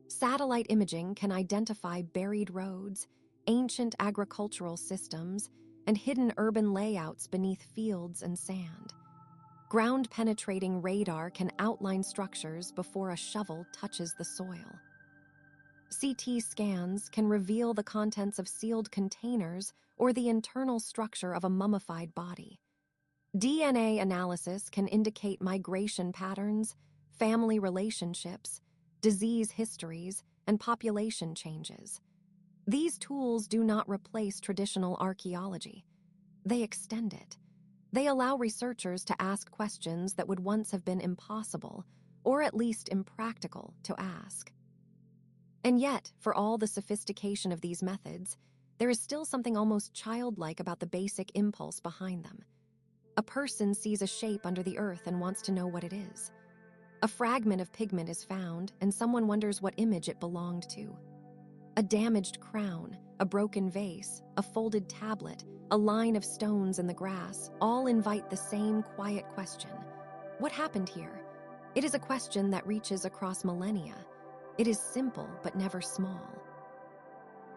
Satellite imaging can identify buried roads, ancient agricultural systems, and hidden urban layouts beneath fields and sand. Ground-penetrating radar can outline structures before a shovel touches the soil. CT scans can reveal the contents of sealed containers or the internal structure of a mummified body. DNA analysis can indicate migration patterns, family relationships, disease histories, and population changes. These tools do not replace traditional archaeology. They extend it. They allow researchers to ask questions that would once have been impossible, or at least impractical, to ask. And yet, for all the sophistication of these methods, there is still something almost childlike about the basic impulse behind them. A person sees a shape under the earth and wants to know what it is. A fragment of pigment is found, and someone wonders what image it belonged to. A damaged crown, a broken vase, a folded tablet, a line of stones in the grass, all invite the same quiet question. What happened here? It is a question that reaches across millennia. It is simple but never small.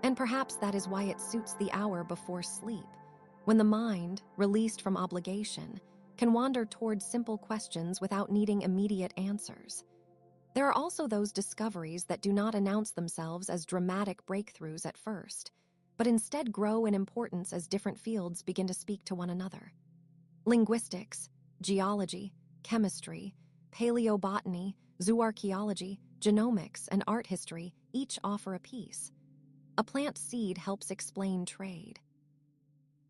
And perhaps that is why it suits the hour before sleep, when the mind, released from obligation, can wander toward simple questions without needing immediate answers. There are also those discoveries that do not announce themselves as dramatic breakthroughs at first, but instead grow in importance as different fields begin to speak to one another. Linguistics, geology, chemistry, paleobotany, zooarchaeology, genomics, and art history each offer a piece. A plant seed helps explain trade.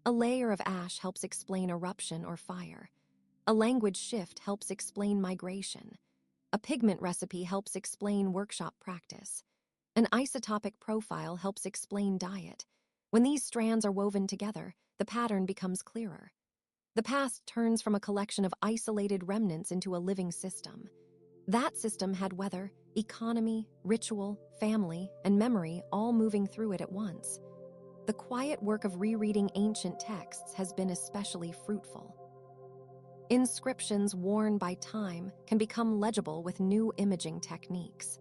A layer of ash helps explain eruption or fire. A language shift helps explain migration. A pigment recipe helps explain workshop practice. An isotopic profile helps explain diet. When these strands are woven together, the pattern becomes clearer. The past turns from a collection of isolated remnants into a living system. That system had weather, economy, ritual, family, and memory all moving through it at once. The quiet work of rereading ancient texts has been especially fruitful. Inscriptions worn by time can become legible with new imaging techniques.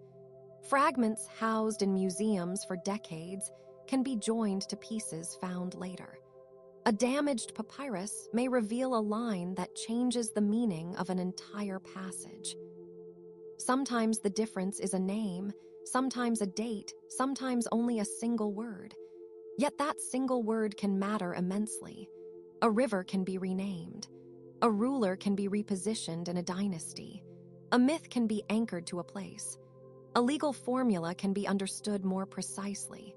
Fragments housed in museums for decades can be joined to pieces found later. A damaged papyrus may reveal a line that changes the meaning of an entire passage. Sometimes the difference is a name, sometimes a date, sometimes only a single word. Yet that single word can matter immensely. A river can be renamed. A ruler can be repositioned in a dynasty. A myth can be anchored to a place. A legal formula can be understood more precisely.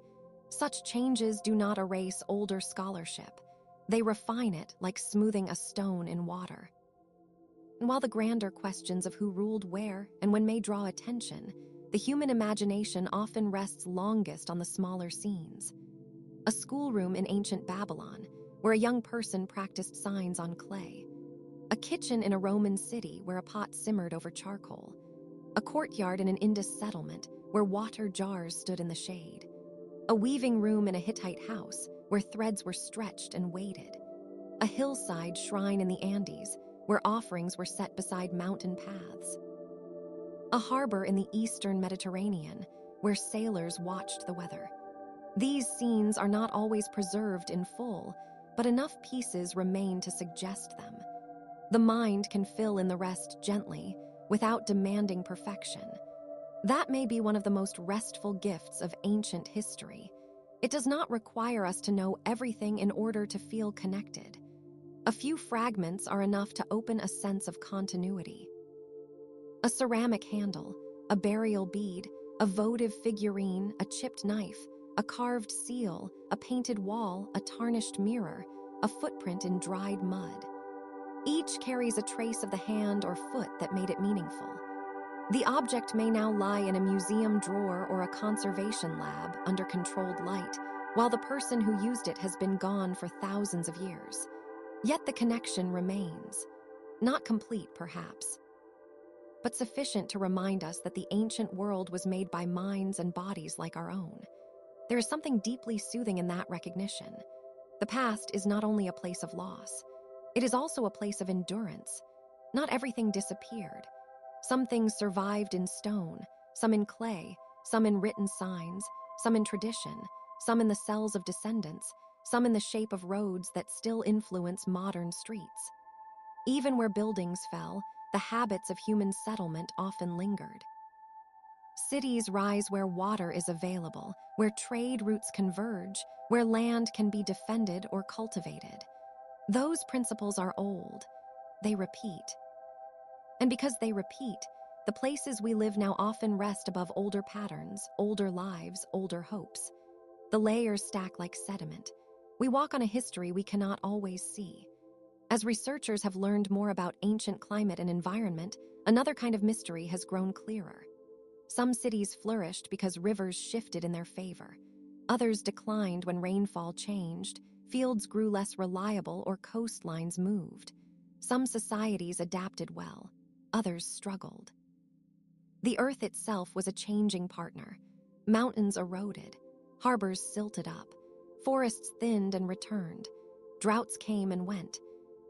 Such changes do not erase older scholarship. They refine it like smoothing a stone in water. And while the grander questions of who ruled where and when may draw attention, the human imagination often rests longest on the smaller scenes. A schoolroom in ancient Babylon, where a young person practiced signs on clay. A kitchen in a Roman city where a pot simmered over charcoal. A courtyard in an Indus settlement where water jars stood in the shade. A weaving room in a Hittite house where threads were stretched and weighted. A hillside shrine in the Andes where offerings were set beside mountain paths. A harbor in the eastern Mediterranean where sailors watched the weather. These scenes are not always preserved in full, but enough pieces remain to suggest them. The mind can fill in the rest gently, without demanding perfection. That may be one of the most restful gifts of ancient history. It does not require us to know everything in order to feel connected. A few fragments are enough to open a sense of continuity. A ceramic handle, a burial bead, a votive figurine, a chipped knife, a carved seal, a painted wall, a tarnished mirror, a footprint in dried mud. Each carries a trace of the hand or foot that made it meaningful. The object may now lie in a museum drawer or a conservation lab under controlled light, while the person who used it has been gone for thousands of years. Yet the connection remains. Not complete, perhaps, but sufficient to remind us that the ancient world was made by minds and bodies like our own. There is something deeply soothing in that recognition. The past is not only a place of loss, it is also a place of endurance. Not everything disappeared. Some things survived in stone, some in clay, some in written signs, some in tradition, some in the cells of descendants, some in the shape of roads that still influence modern streets. Even where buildings fell, the habits of human settlement often lingered. Cities rise where water is available, where trade routes converge, where land can be defended or cultivated. Those principles are old. They repeat. And because they repeat, the places we live now often rest above older patterns, older lives, older hopes. The layers stack like sediment. We walk on a history we cannot always see. As researchers have learned more about ancient climate and environment, another kind of mystery has grown clearer. Some cities flourished because rivers shifted in their favor. Others declined when rainfall changed, fields grew less reliable, or coastlines moved. Some societies adapted well. Others struggled. The earth itself was a changing partner. Mountains eroded. Harbors silted up. Forests thinned and returned. Droughts came and went.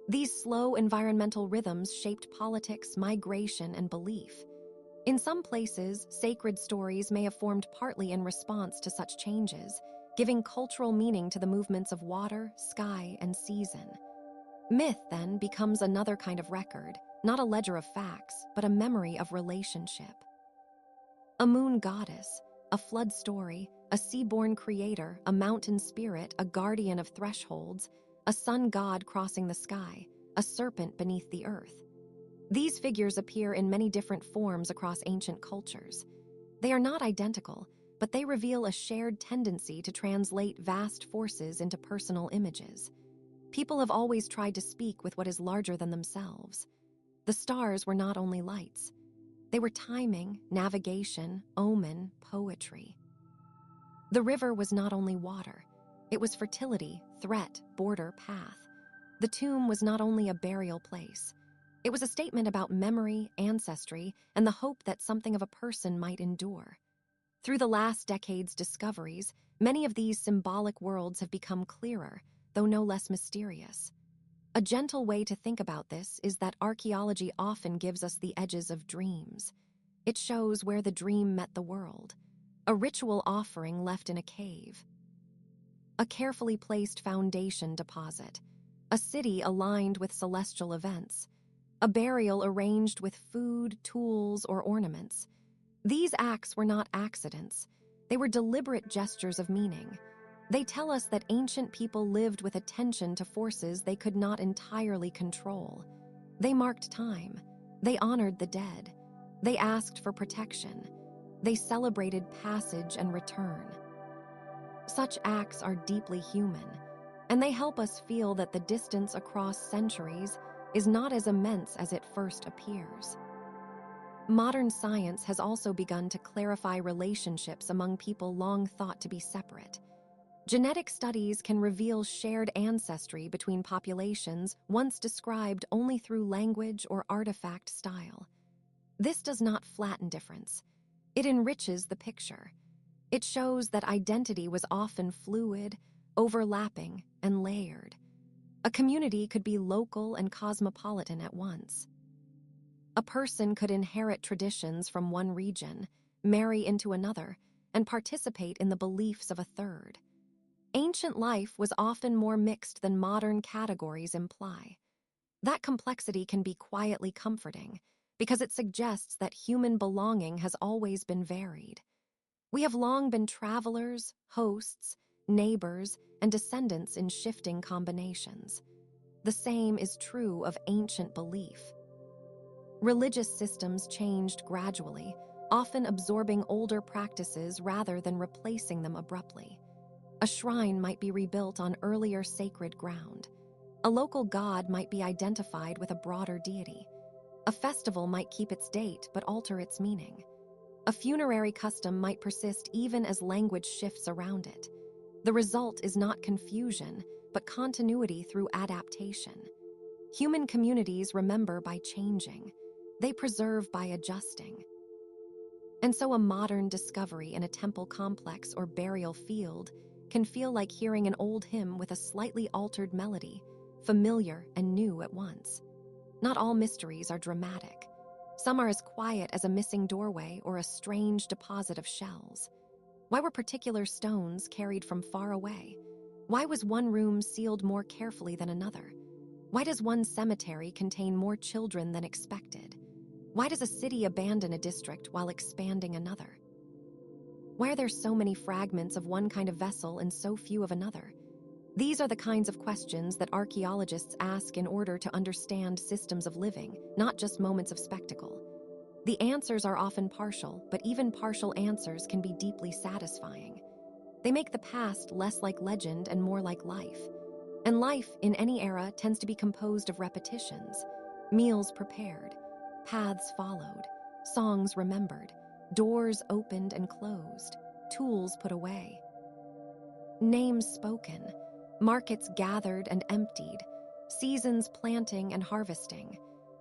These slow environmental rhythms shaped politics, migration, and belief. In some places, sacred stories may have formed partly in response to such changes, giving cultural meaning to the movements of water, sky, and season. Myth, then, becomes another kind of record, not a ledger of facts, but a memory of relationship. A moon goddess, a flood story, a sea-born creator, a mountain spirit, a guardian of thresholds, a sun god crossing the sky, a serpent beneath the earth. These figures appear in many different forms across ancient cultures. They are not identical, but they reveal a shared tendency to translate vast forces into personal images. People have always tried to speak with what is larger than themselves. The stars were not only lights. They were timing, navigation, omen, poetry. The river was not only water. It was fertility, threat, border, path. The tomb was not only a burial place. It was a statement about memory, ancestry, and the hope that something of a person might endure. Through the last decade's discoveries, many of these symbolic worlds have become clearer, though no less mysterious. A gentle way to think about this is that archaeology often gives us the edges of dreams. It shows where the dream met the world. A ritual offering left in a cave. A carefully placed foundation deposit. A city aligned with celestial events. A burial arranged with food, tools, or ornaments. These acts were not accidents. They were deliberate gestures of meaning. They tell us that ancient people lived with attention to forces they could not entirely control. They marked time. They honored the dead. They asked for protection. They celebrated passage and return. Such acts are deeply human, and they help us feel that the distance across centuries is not as immense as it first appears. Modern science has also begun to clarify relationships among people long thought to be separate. Genetic studies can reveal shared ancestry between populations once described only through language or artifact style. This does not flatten difference. It enriches the picture. It shows that identity was often fluid, overlapping, and layered. A community could be local and cosmopolitan at once. A person could inherit traditions from one region, marry into another, and participate in the beliefs of a third. Ancient life was often more mixed than modern categories imply. That complexity can be quietly comforting because it suggests that human belonging has always been varied. We have long been travelers, hosts, neighbors, and descendants in shifting combinations. The same is true of ancient belief. Religious systems changed gradually, often absorbing older practices rather than replacing them abruptly. A shrine might be rebuilt on earlier sacred ground. A local god might be identified with a broader deity. A festival might keep its date but alter its meaning. A funerary custom might persist even as language shifts around it. The result is not confusion, but continuity through adaptation. Human communities remember by changing. They preserve by adjusting. And so a modern discovery in a temple complex or burial field can feel like hearing an old hymn with a slightly altered melody, familiar and new at once. Not all mysteries are dramatic. Some are as quiet as a missing doorway or a strange deposit of shells. Why were particular stones carried from far away? Why was one room sealed more carefully than another? Why does one cemetery contain more children than expected? Why does a city abandon a district while expanding another? Why are there so many fragments of one kind of vessel and so few of another? These are the kinds of questions that archaeologists ask in order to understand systems of living, not just moments of spectacle. The answers are often partial, but even partial answers can be deeply satisfying. They make the past less like legend and more like life. And life, in any era, tends to be composed of repetitions. Meals prepared, paths followed, songs remembered, doors opened and closed, tools put away. Names spoken, markets gathered and emptied, seasons planting and harvesting,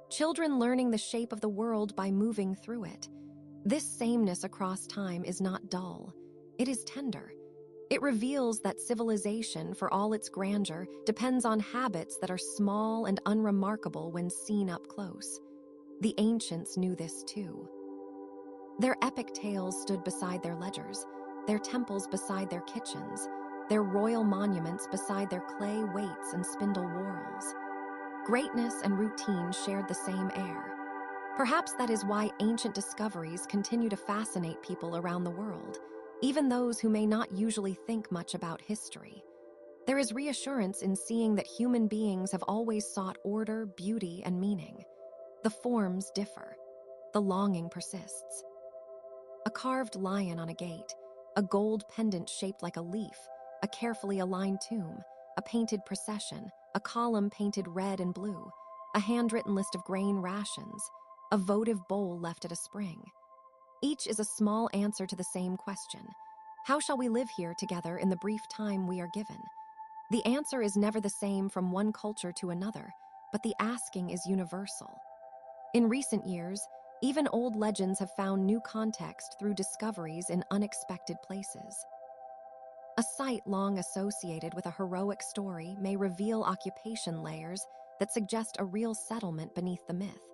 children learning the shape of the world by moving through it. This sameness across time is not dull. It is tender. It reveals that civilization, for all its grandeur, depends on habits that are small and unremarkable when seen up close. The ancients knew this too. Their epic tales stood beside their ledgers, their temples beside their kitchens, their royal monuments beside their clay weights and spindle whorls. Greatness and routine shared the same air. Perhaps that is why ancient discoveries continue to fascinate people around the world, even those who may not usually think much about history. There is reassurance in seeing that human beings have always sought order, beauty, and meaning. The forms differ. The longing persists. A carved lion on a gate, a gold pendant shaped like a leaf, a carefully aligned tomb, a painted procession, a column painted red and blue, a handwritten list of grain rations, a votive bowl left at a spring. Each is a small answer to the same question. How shall we live here together in the brief time we are given? The answer is never the same from one culture to another, but the asking is universal. In recent years, even old legends have found new context through discoveries in unexpected places. A site long associated with a heroic story may reveal occupation layers that suggest a real settlement beneath the myth.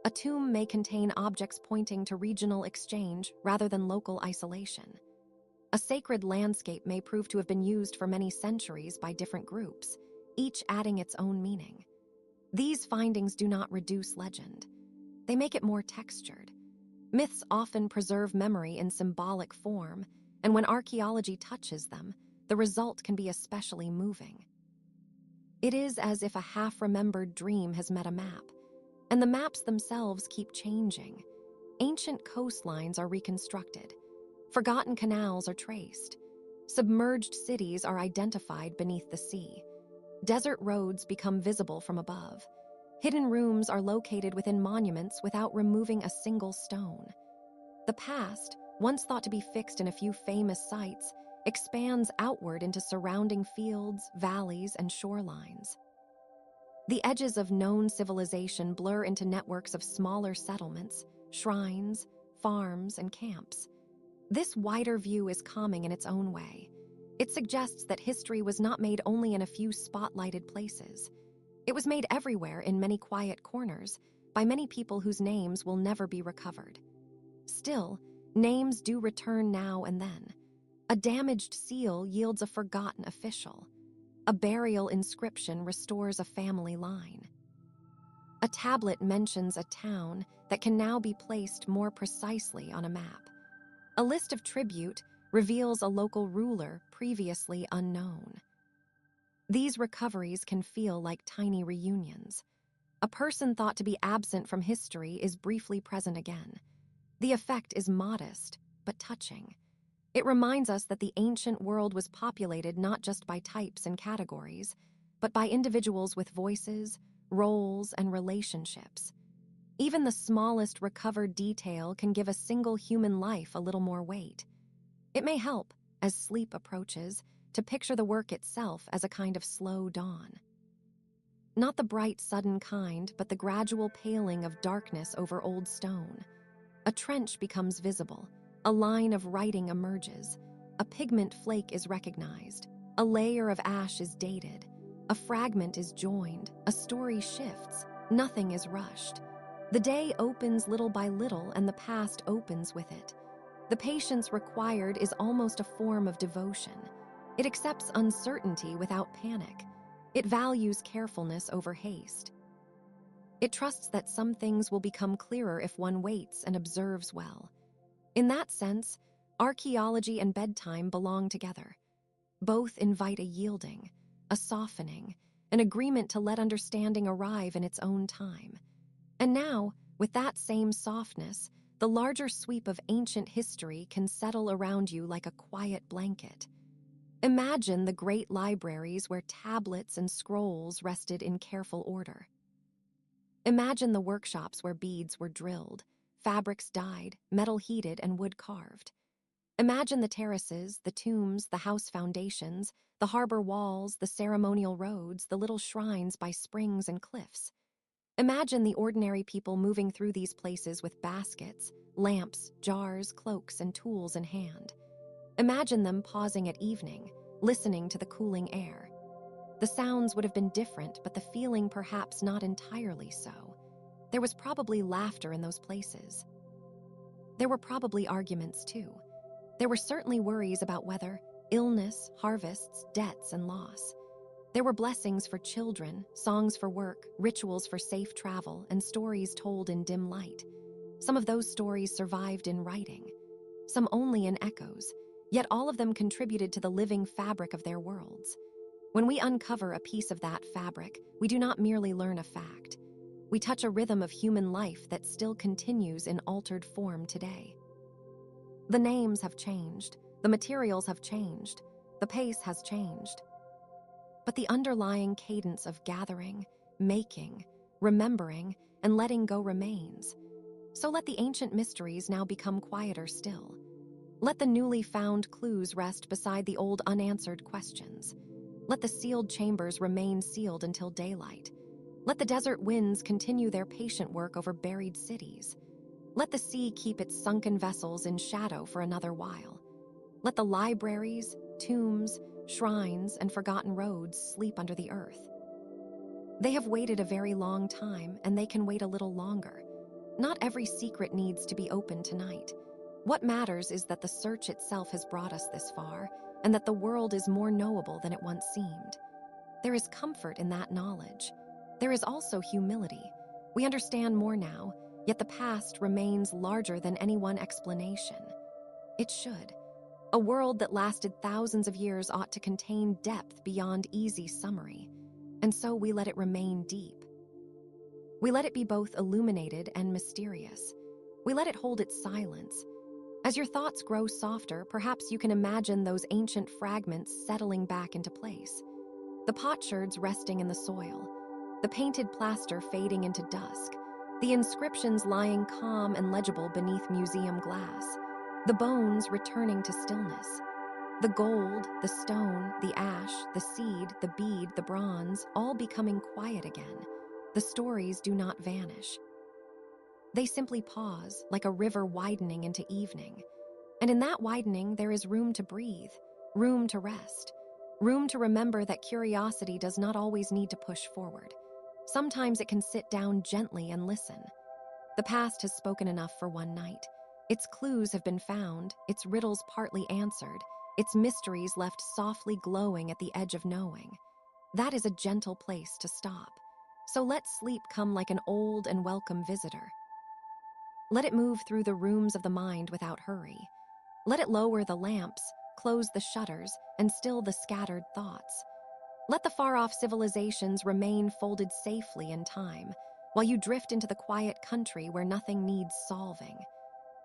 A tomb may contain objects pointing to regional exchange rather than local isolation. A sacred landscape may prove to have been used for many centuries by different groups, each adding its own meaning. These findings do not reduce legend. They make it more textured. Myths often preserve memory in symbolic form, and when archaeology touches them, the result can be especially moving. It is as if a half-remembered dream has met a map, and the maps themselves keep changing. Ancient coastlines are reconstructed. Forgotten canals are traced. Submerged cities are identified beneath the sea. Desert roads become visible from above. Hidden rooms are located within monuments without removing a single stone. The past, once thought to be fixed in a few famous sites, expands outward into surrounding fields, valleys, and shorelines. The edges of known civilization blur into networks of smaller settlements, shrines, farms, and camps. This wider view is calming in its own way. It suggests that history was not made only in a few spotlighted places. It was made everywhere in many quiet corners, by many people whose names will never be recovered. Still, names do return now and then. A damaged seal yields a forgotten official. A burial inscription restores a family line. A tablet mentions a town that can now be placed more precisely on a map. A list of tribute reveals a local ruler previously unknown. These recoveries can feel like tiny reunions. A person thought to be absent from history is briefly present again. The effect is modest, but touching. It reminds us that the ancient world was populated not just by types and categories, but by individuals with voices, roles, and relationships. Even the smallest recovered detail can give a single human life a little more weight. It may help, as sleep approaches, to picture the work itself as a kind of slow dawn. Not the bright, sudden kind, but the gradual paling of darkness over old stone. A trench becomes visible. A line of writing emerges. A pigment flake is recognized. A layer of ash is dated. A fragment is joined. A story shifts. Nothing is rushed. The day opens little by little, and the past opens with it. The patience required is almost a form of devotion. It accepts uncertainty without panic. It values carefulness over haste. It trusts that some things will become clearer if one waits and observes well. In that sense, archaeology and bedtime belong together. Both invite a yielding, a softening, an agreement to let understanding arrive in its own time. And now, with that same softness, the larger sweep of ancient history can settle around you like a quiet blanket. Imagine the great libraries where tablets and scrolls rested in careful order. Imagine the workshops where beads were drilled, fabrics dyed, metal heated, and wood carved. Imagine the terraces, the tombs, the house foundations, the harbor walls, the ceremonial roads, the little shrines by springs and cliffs. Imagine the ordinary people moving through these places with baskets, lamps, jars, cloaks, and tools in hand. Imagine them pausing at evening, listening to the cooling air. The sounds would have been different, but the feeling perhaps not entirely so. There was probably laughter in those places. There were probably arguments, too. There were certainly worries about weather, illness, harvests, debts, and loss. There were blessings for children, songs for work, rituals for safe travel, and stories told in dim light. Some of those stories survived in writing, some only in echoes, yet all of them contributed to the living fabric of their worlds. When we uncover a piece of that fabric, we do not merely learn a fact. We touch a rhythm of human life that still continues in altered form today. The names have changed, the materials have changed, the pace has changed. But the underlying cadence of gathering, making, remembering, and letting go remains. So let the ancient mysteries now become quieter still. Let the newly found clues rest beside the old unanswered questions. Let the sealed chambers remain sealed until daylight. Let the desert winds continue their patient work over buried cities. Let the sea keep its sunken vessels in shadow for another while. Let the libraries, tombs, shrines, and forgotten roads sleep under the earth. They have waited a very long time, and they can wait a little longer. Not every secret needs to be opened tonight. What matters is that the search itself has brought us this far, and that the world is more knowable than it once seemed. There is comfort in that knowledge. There is also humility. We understand more now, yet the past remains larger than any one explanation. It should. A world that lasted thousands of years ought to contain depth beyond easy summary, and so we let it remain deep. We let it be both illuminated and mysterious. We let it hold its silence. As your thoughts grow softer, perhaps you can imagine those ancient fragments settling back into place. The potsherds resting in the soil, the painted plaster fading into dusk, the inscriptions lying calm and legible beneath museum glass, the bones returning to stillness. The gold, the stone, the ash, the seed, the bead, the bronze, all becoming quiet again. The stories do not vanish. They simply pause, like a river widening into evening. And in that widening, there is room to breathe, room to rest, room to remember that curiosity does not always need to push forward. Sometimes it can sit down gently and listen. The past has spoken enough for one night. Its clues have been found, its riddles partly answered, its mysteries left softly glowing at the edge of knowing. That is a gentle place to stop. So let sleep come like an old and welcome visitor. Let it move through the rooms of the mind without hurry. Let it lower the lamps, close the shutters, and still the scattered thoughts. Let the far-off civilizations remain folded safely in time, while you drift into the quiet country where nothing needs solving.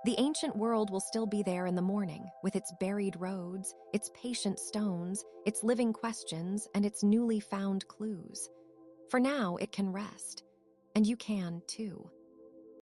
The ancient world will still be there in the morning, with its buried roads, its patient stones, its living questions, and its newly found clues. For now, it can rest. And you can, too.